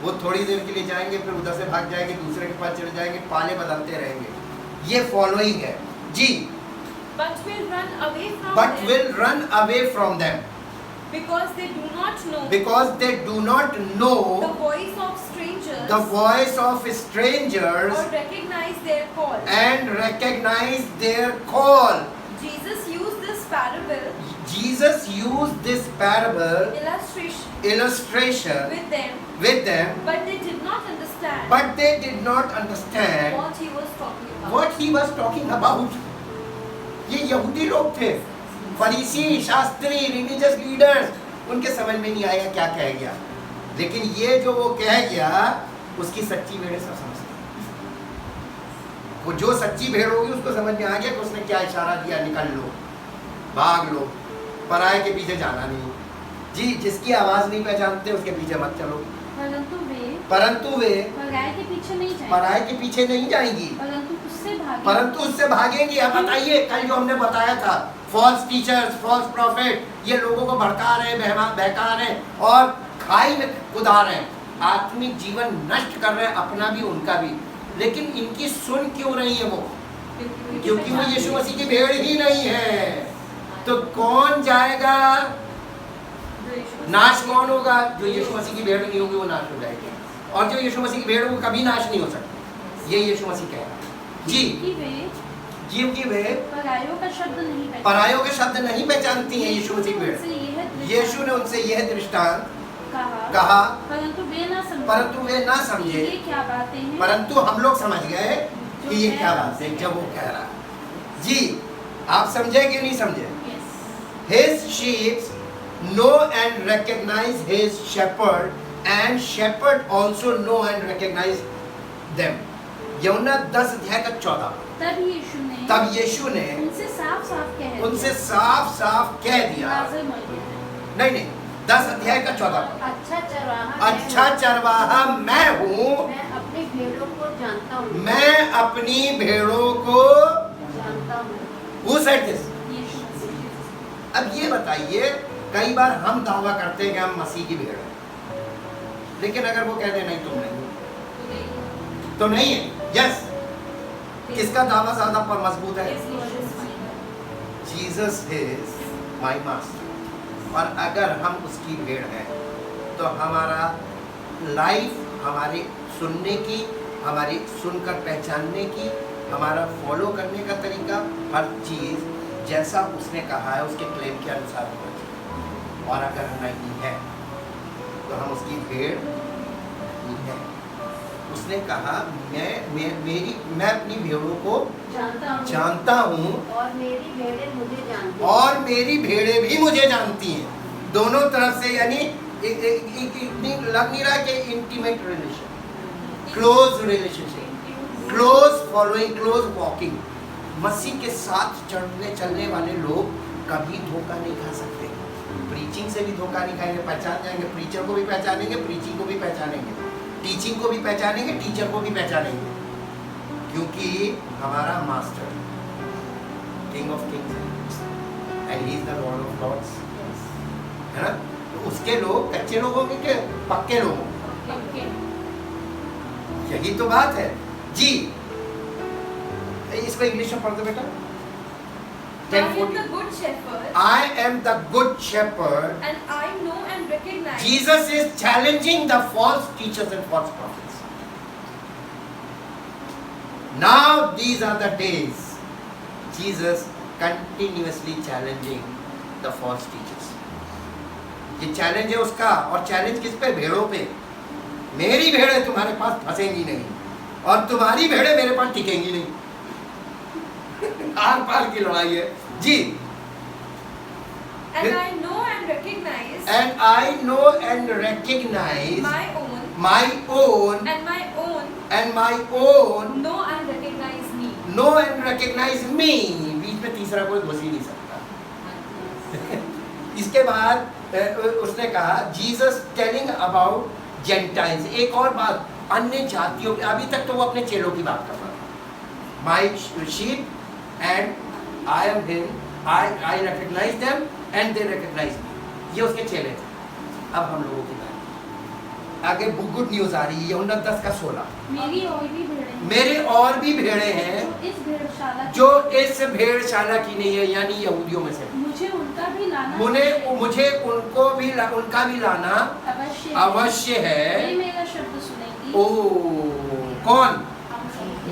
वो थोड़ी देर के लिए जाएंगे, फिर उधर से भाग जाएंगे, दूसरे के पास चले जाएंगे, पाले बदलते रहेंगे। ये फॉलोइंग है जी। But will run away from them, because they do not know the voice of stranger strangers the voice of strangers or recognize their call. and recognize their call. Jesus used this parable Jesus used this parable illustration with them, with them, but they did not understand but they did not understand what he was talking about. what he was talking about. ये यहूदी लोग थे, फरीसी, Shastri, religious leaders, उनके समझ में नहीं आया क्या कह गया, लेकिन ये जो वो कह गया उसकी सच्ची भेड़ सब समझते हैं। वो जो सच्ची भेड़ होगी उसको समझ में आ गया कि उसने क्या इशारा दिया, निकल लो, भाग लो, पराये के पीछे जाना नहीं। जी, जिसकी आवाज नहीं पहचानते उसके पीछे मत चलो। परंतु वे पराये के पीछे नहीं जाएंगी, पराये के पीछे नहीं जाएंगी, परंतु उससे भागेंगी। अब बताइए, कल जो हमने बताया था, फॉल्स टीचर्स, फॉल्स प्रॉफिट, ये लोगों को भड़का रहे हैं, बहका रहे हैं और खाई में कुदा रहे हैं, आत्मिक जीवन नष्ट कर रहे हैं, अपना भी उनका भी। लेकिन इनकी सुन क्यों रही है वो? क्योंकि वो यीशु मसीह की भेड़ ही नहीं है। तो कौन जाएगा? नाश कौन होगा? जो यीशु मसीह की भेड़ नहीं होगी वो नाश हो जाएगी, और जो यीशु मसीह की भेड़ वो कभी नाश नहीं हो सकती। ये यीशु मसीह कह रहा है जी, क्योंकि वे परायों का शब्द नहीं पहचानती, परायों के शब्द नहीं पहचानती हैं यीशु मसीह की भेड़। यीशु ने उनसे यह दृष्टांत कहा, परंतु वे ना समझे ये क्या बातें हैं, परंतु हम लोग समझ गए कि ये क्या बात है जब वो कह रहा जी। आप समझे कि नहीं समझे? His sheep know and recognize his shepherd, and shepherd also know and recognize them. यूहन्ना 10:14। तब यीशु ने उनसे साफ साफ कह दिया, नहीं 10:14। अच्छा चरवाहा मैं हूँ, मैं अपनी भेड़ों को जानता हूँ, मैं अपनी भेड़ों को जानता हूँ। Who said this? अब ये बताइए, कई बार हम दावा करते हैं कि हम मसीह की भेड़ हैं, लेकिन अगर वो कह दे नहीं तुम नहीं हो, तो नहीं है। यस, किसका दावा ज्यादा पर मजबूत है? Jesus is my master. और अगर हम उसकी भेड़ हैं तो हमारा लाइफ, हमारे सुनने की, हमारी सुनकर पहचानने की, हमारा फॉलो करने का तरीका, हर चीज़ जैसा उसने कहा है उसके क्लेम के अनुसार होना चाहिए। और अगर नहीं है तो हम उसकी भेड़ नहीं है। उसने कहा मैं अपनी भेड़ों को जानता हूँ और मेरी भेड़ें मुझे जानती हैं, और मेरी भेड़ें भी मुझे जानती हैं। दोनों तरफ से, यानी इतनी लग नहीं रहा कि intimate relation, close relationship, close following, close walking. Masih के साथ चलने वाले लोग कभी धोखा नहीं खा सकते। प्रीचिंग से भी धोखा नहीं खाएंगे, पहचान जाएंगे, प्रीचर को भी पहचानेंगे, प्रीचिंग को भी पहचानेंगे, टीचिंग को भी पहचानेंगे, टीचर को भी पहचानेंगे, क्योंकि हमारा master king of kings and he is the lord of lords, है ना। तो उसके लोग कच्चे लोग होंगे कि पक्के लोग होंगे? यही तो बात है जी। इसको इंग्लिश में पढ़ दो बेटा। I am the good shepherd. I am the good shepherd. And I know and recognize. Jesus is challenging the false teachers and false prophets. Now these are the days. Jesus continuously challenging the false teachers. ये challenge है उसका, और challenge किस पे? भेड़ों पे। मेरी भेड़ें तुम्हारे पास फंसेंगी नहीं, और तुम्हारी भेड़ें मेरे पास टिकेंगी नहीं। आर पार की लड़ाई है जी। And I know and recognize. And I know and recognize my own. My own. And my own. And my own. Know and recognize me. Know and recognize me. बीच में तीसरा कोई घुस ही नहीं सकता। इसके बाद उसने कहा, जीसस टेलिंग अबाउट जेंटाइल्स। एक और बात, अन्य जातियों, अभी तक तो वो अपने चेलों की बात कर रहा था। My sheep and I am him, I recognize them and they recognize me. ये उसके चेले थे। अब हम लोगों की बात, आगे गुड न्यूज आ रही है। यूहन्ना 10:16। मेरे और भी भेड़े हैं जो इस भेड़शाला की नहीं है, यानी यहूदियों में से। मुझे उनका भी लाना, मुझे उनका भी लाना अवश्य है। वे मेरा शब्द सुनेंगी, ओ कौन?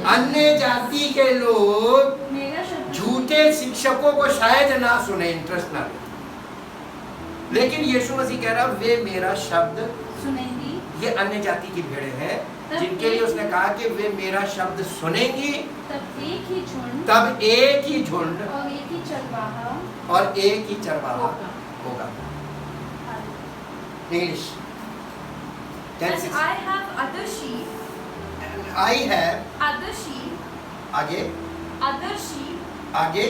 अन्य जाति के लोग मेरा शब्द झूठे शिक्षकों को शायद ना सुने, इंटरेस्ट ना ले, लेकिन यीशु मसीह कह रहा वे मेरा शब्द सुनेंगी। ये अन्य जाति की भेड़ें हैं जिनके लिए उसने कहा कि वे मेरा शब्द सुनेंगी। तब एक ही झुंड तब एक ही झुंड और एक ही चरवाहा और एक ही चरवाहा होगा। English And I have other sheep, आई है other sheep, आगे other sheep आगे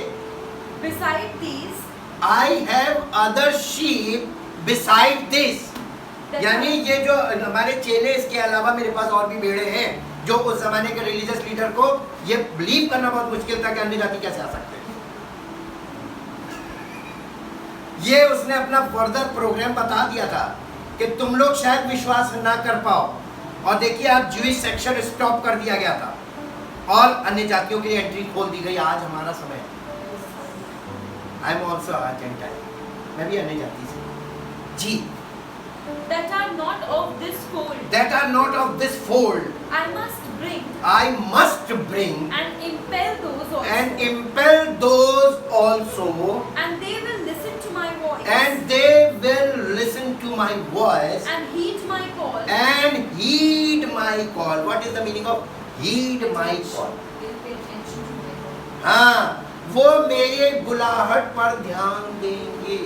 beside these I have other sheep beside this, that यानी ये जो हमारे चेले, इसके अलावा मेरे पास और भी भेड़े हैं। जो उस जमाने के रिलीजियस लीडर को ये बिलीव करना बहुत मुश्किल था कि अन्य जाति कैसे आ सकते हैं। ये उसने अपना फर्दर प्रोग्राम बता दिया था कि तुम लोग शायद विश्वास ना कर पाओ, और देखिए आप ज्यूइश सेक्शन स्टॉप कर दिया गया था और अन्य जातियों के लिए एंट्री खोल दी गई। आज हमारा समय है। आई एम ऑल्सो जेंटाइल, मैं भी अन्य जाति से जी। that are not of this fold, That are not of this fold, I must bring I must bring and impel those also, and impel those also, and they will listen to my voice, and they will listen to my voice and heed my call, and heed my call. What is the meaning of heed my call? They'll pay attention to it. हाँ, वो मेरे बुलाहट पर ध्यान देंगे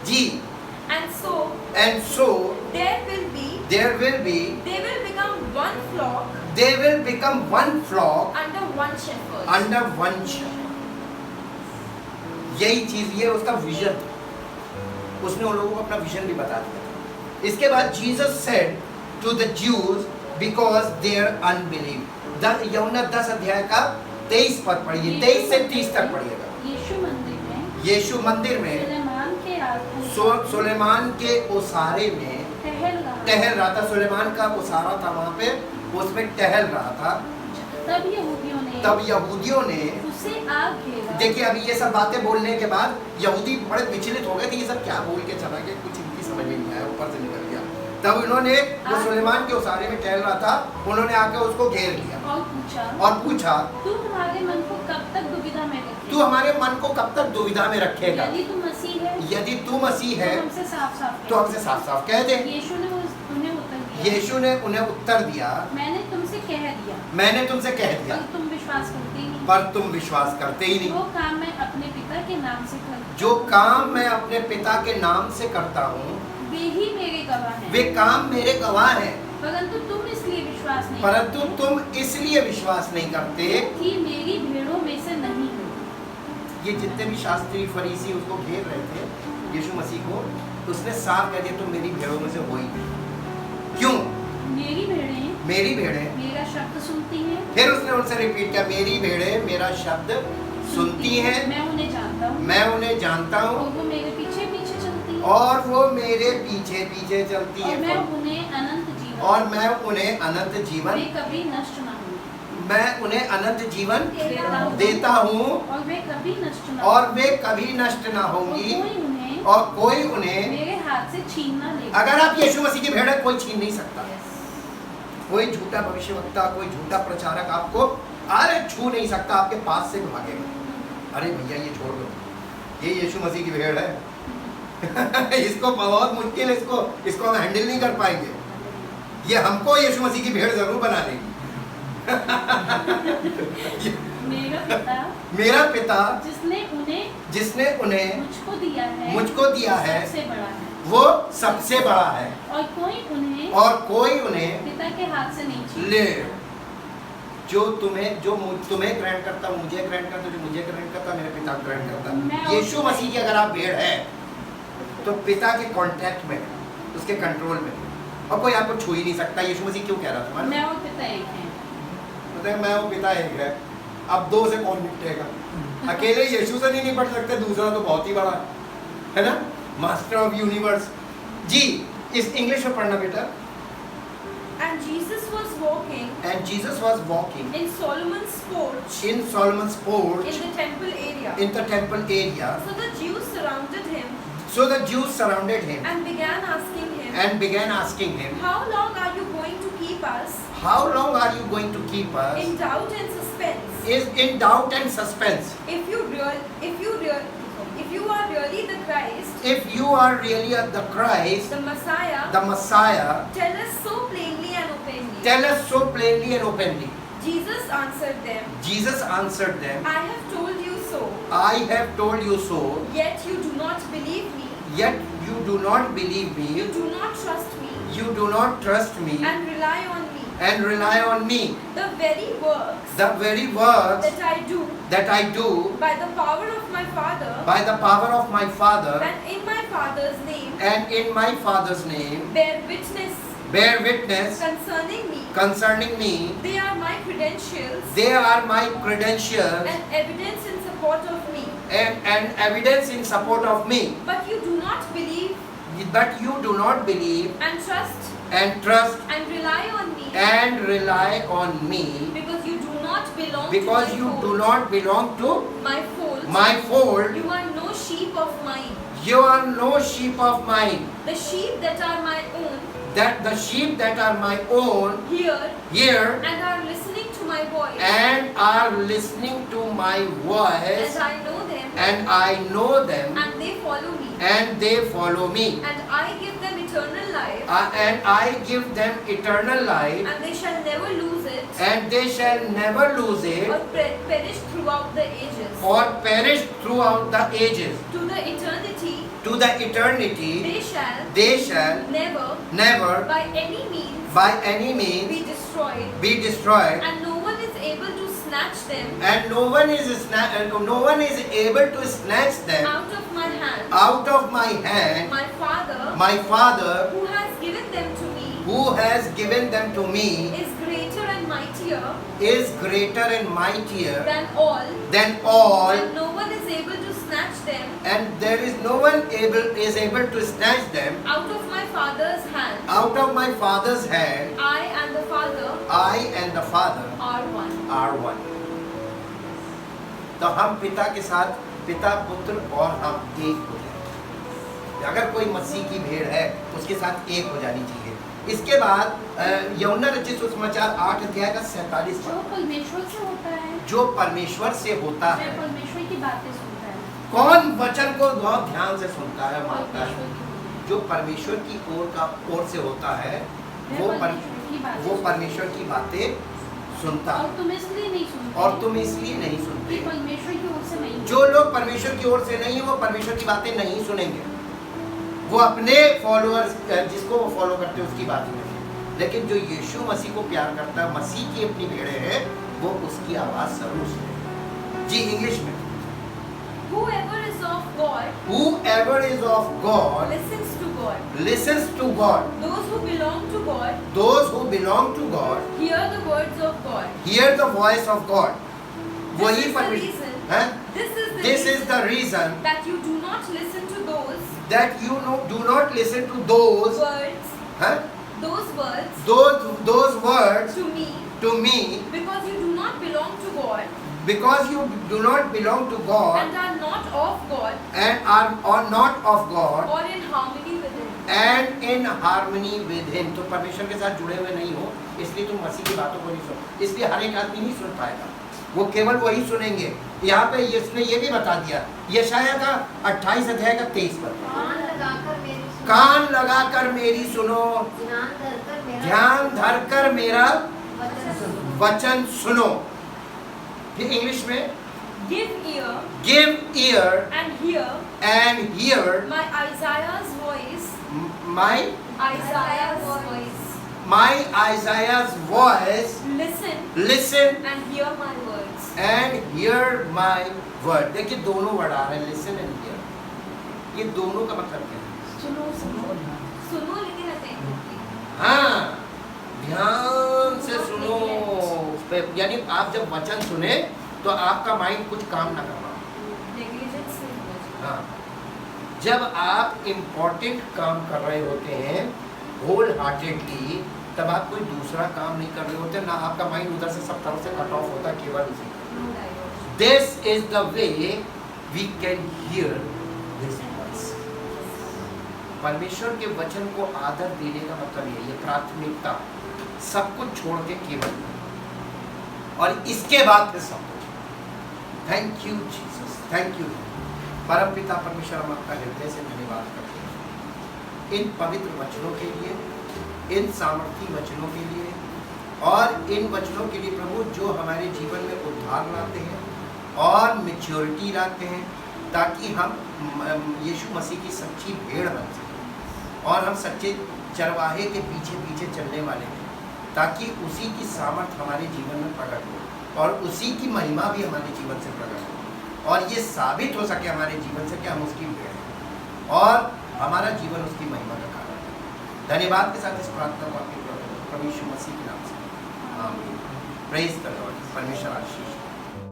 जी। and so And so there will be they will become one flock they will become one flock under one shepherd. under one shepherd. यही चीज, ये उसका विजन, उसने उन लोगों को अपना विजन भी बता दिया। इसके बाद Jesus said to the Jews because their unbelief. Yuhanna 10 अध्याय का 23 पद पढ़िए, 23 से 30 तक पढ़िएगा। यीशु मंदिर में सुलेमान के राजपूत सुलेमान के उसारे में टहल रहा था। सुलेमान का उसारा था वहाँ पे, उसमें टहल रहा था। तब यहूदियों ने उसे आग घेरा। देखिए अभी ये सब बातें बोलने के बाद यहूदी बड़े विचलित हो गए थे, ये सब क्या बोल के चला गया, कुछ इनकी समझ में नहीं आया, ऊपर से निकल गया। तब उन्होंने, वो सुलेमान के उसारे में टहल रहा था, उन्होंने आकर उसको घेर लिया और पूछा तू हमारे मन को कब तक दुविधा में रखेगा? तू हमारे मन को कब तक दुविधा में रखेगा? यदि तू मसीह है, यदि तू मसीह है तो हमसे साफ-साफ तो हमसे साफ-साफ कह दे। यीशु ने उन्हें उत्तर दिया, मैंने तुमसे कह दिया, पर तुम विश्वास करते ही नहीं। जो काम मैं अपने पिता के नाम से करता हूँ वे ही मेरे गवाह हैं। वे काम मेरे गवाह हैं, परंतु तुम इसलिए विश्वास नहीं करते कि मेरी भेड़ों में से नहीं हो। ये जितने भी शास्त्री फरीसी उसको घेर रहे थे यीशु मसीह को, उसने साफ कह दिया तुम मेरी भेड़ों में से हो ही नहीं। क्यों? मेरी भेड़ें मेरा शब्द सुनती हैं। फिर उसने उनसे रिपीट किया, मेरी भेड़ें मेरा शब्द सुनती हैं, मैं उन्हें जानता हूँ और वो मेरे पीछे चलती हैं, और वो मेरे पीछे चलती है, और मैं उन्हें अनंत जीवन वे कभी नष्ट ना होंगे। मैं उन्हें अनंत जीवन देता हूँ और वे कभी नष्ट ना होंगी, और कोई उन्हें मेरे हाथ से छीन ना लेगा। अगर आप यीशु मसीह की भेड़ है, कोई छीन नहीं सकता। कोई झूठा भविष्यवक्ता, कोई झूठा प्रचारक आपको छू नहीं सकता, आपके पास से भागेगा। अरे भैया ये छोड़ दो, ये यीशु मसीह की भेड़ है इसको बहुत मुश्किल, इसको हम हैंडल नहीं कर पाएंगे। ये हमको यीशु मसीह की भेड़ जरूर बना लेगी मेरा पिता जिसने उन्हें मुझको दिया है वो सबसे बड़ा है, और कोई उन्हें पिता के हाथ से नहीं छीन ले। जो तुम्हें ग्रहण करता, मुझे ग्रहण करता, जो मुझे ग्रहण करता, मेरे पिता को ग्रहण करता। यीशु मसीह की अगर आप भेड़ है तो पिता के कांटेक्ट में, उसके कंट्रोल में, और कोई आपको छू ही नहीं सकता। यीशु मसीह क्यों कह रहा था? मैं और पिता एक हैं। मैं वो पिता एक है, अब दो से कौन निपटेगा? अकेले यीशु से नहीं निपट सकते, दूसरा तो बहुत ही बड़ा है ना, मास्टर ऑफ यूनिवर्स जी। इस इंग्लिश में पढ़ना बेटा। And Jesus was walking in Solomon's porch in the temple area. So the Jews surrounded him and began asking him, How long are you going to keep keep us How long are you going to keep us in doubt and suspense? is in doubt and suspense? If you are really the Christ, If you are really the Christ, the Messiah, the Messiah, tell us so plainly and openly. tell us so plainly and openly. Jesus answered them, Jesus answered them, I have told you so, I have told you so, yet you do not believe me. yet you do not believe You me, do not trust me you do not trust me and rely on me. and rely on me. The very works The very works that I do that I do by the power of my Father by the power of my Father and in my Father's name and in my Father's name bear witness bear witness concerning me. concerning me. They are my credentials They are my credentials and evidence in support of me. and evidence in support of me. But you do not believe But you do not believe and trust and trust and rely on me and rely on me because you do not belong because to my you fold. do not belong to My fold. my fold. You are no sheep of mine. You are no sheep of mine. The sheep that are my own That the sheep that are my own hear hear and are listening to my voice. and are listening to my voice, And I know them and I know them, and they follow me. and they follow me. And I give them eternal life And I give them eternal life, and they shall never lose it and they shall never lose or it perish throughout the ages. or perish throughout the ages. To the eternity To the eternity they shall never by any means by any means be destroyed, and no one is able to snatch them no one is able to snatch them out of my hand. out of my hand. My Father, My Father, who has given them to me, who has given them to me, is greater and mightier is greater and mightier than all, than all, and no one is able to snatch them and there is no one is able to snatch them out of my Father's hand. out of my Father's hand. I and the Father I and the Father are one. are one. तो हम पिता के साथ पिता पुत्र और हम एक हो जाए। अगर कोई मसीह की भेड़ है उसके साथ एक हो जानी चाहिए। इसके बाद यूहन्ना रचित सुसमाचार 8 अध्याय का 47 जो परमेश्वर से होता है, जो परमेश्वर से होता जो है, परमेश्वर की बातें सुनता है, कौन वचन को बहुत ध्यान से सुनता है, मानता है, परमेश्वर की जो परमेश्वर की ओर से होता है, वो परमेश्वर की बातें सुनता और है। तुम इसलिए नहीं सुनते, और तुम इसलिए नहीं कि सुनते। परमेश्वर की ओर से नहीं। जो लोग परमेश्वर की ओर से नहीं है वो परमेश्वर की बातें नहीं सुनेंगे। वो अपने फॉलोअर्स जिसको वो फॉलो करते हैं उसकी बातें करेंगे। लेकिन जो यीशु मसीह को प्यार करता है, मसीह की अपनी भेड़े हैं, वो उसकी आवाज जरूर सुनेंगे। जी इंग्लिश में Whoever is of God Whoever is of God listens to God. listens to God. Those who belong to God Those who belong to God hear the words of God. hear the voice of God. This वही is the परमेश्वर reason. हैं? This This is is the reason that you do not listen to those that you do not listen to those words, हैं? those words those words to me, to me because you do not belong to God because you do not belong to God and are not of God and are not of God or in harmony with Him. and in harmony with Him. तो परमेश्वर के साथ जुड़े हुए नहीं हो, इसलिए तुम मसीह की बातों को नहीं सुन। इसलिए हर एक आदमी नहीं सुन पाएगा, वो केवल वही सुनेंगे। यहाँ पे इसने ये भी बता दिया, यशाया का 28 अध्याय का 23 पद, कान लगाकर मेरी सुनो, ध्यान धरकर मेरा वचन सुनो। फिर इंग्लिश में Give ear give ear and hear and hear my Isaiah's voice. my Isaiah's voice. Isaiah's voice, listen and hear my words. and hear my word. देखिए दोनों वर्ड आ रहे हैं, listen and hear। ये दोनों का मतलब क्या है? सुनो लेकिन attentively. हाँ, ध्यान से सुनो। यानी आप जब वचन सुने तो आपका माइंड कुछ काम ना कर रहा हो। Negligence से बचो। हाँ, जब आप इम्पोर्टेंट काम कर रहे होते हैं होल हार्टेडली, तब आप कोई दूसरा काम नहीं कर रहे होते, ना आपका माइंड उधर से सब तरफ से कट ऑफ होता, केवल उसी। No diversion. This is the way we can hear His voice. परमेश्वर के वचन को आदर देने का मतलब यही है, प्राथमिकता। सब कुछ छोड़ के केवल और इसके बाद फिर सब कुछ। Thank you Jesus, thank you. परम पिता परमेश्वर, हम आपका हृदय से धन्यवाद करते हैं इन पवित्र वचनों के लिए, इन सामर्थी वचनों के लिए और इन वचनों के लिए प्रभु जो हमारे जीवन में उद्धार लाते हैं और मैच्योरिटी लाते हैं, ताकि हम यीशु मसीह की सच्ची भेड़ बन सकें और हम सच्चे चरवाहे के पीछे पीछे चलने वाले हैं, ताकि उसी की सामर्थ हमारे जीवन में प्रकट हो और उसी की महिमा भी हमारे जीवन से प्रकट हो और ये साबित हो सके हमारे जीवन से कि हम उसकी भेड़ हैं और हमारा जीवन उसकी महिमा का कारण है। धन्यवाद के साथ इस प्रार्थना को आपके प्रभु यीशु मसीह के नाम से आमीन। Praise the Lord. परमेश्वर आशीष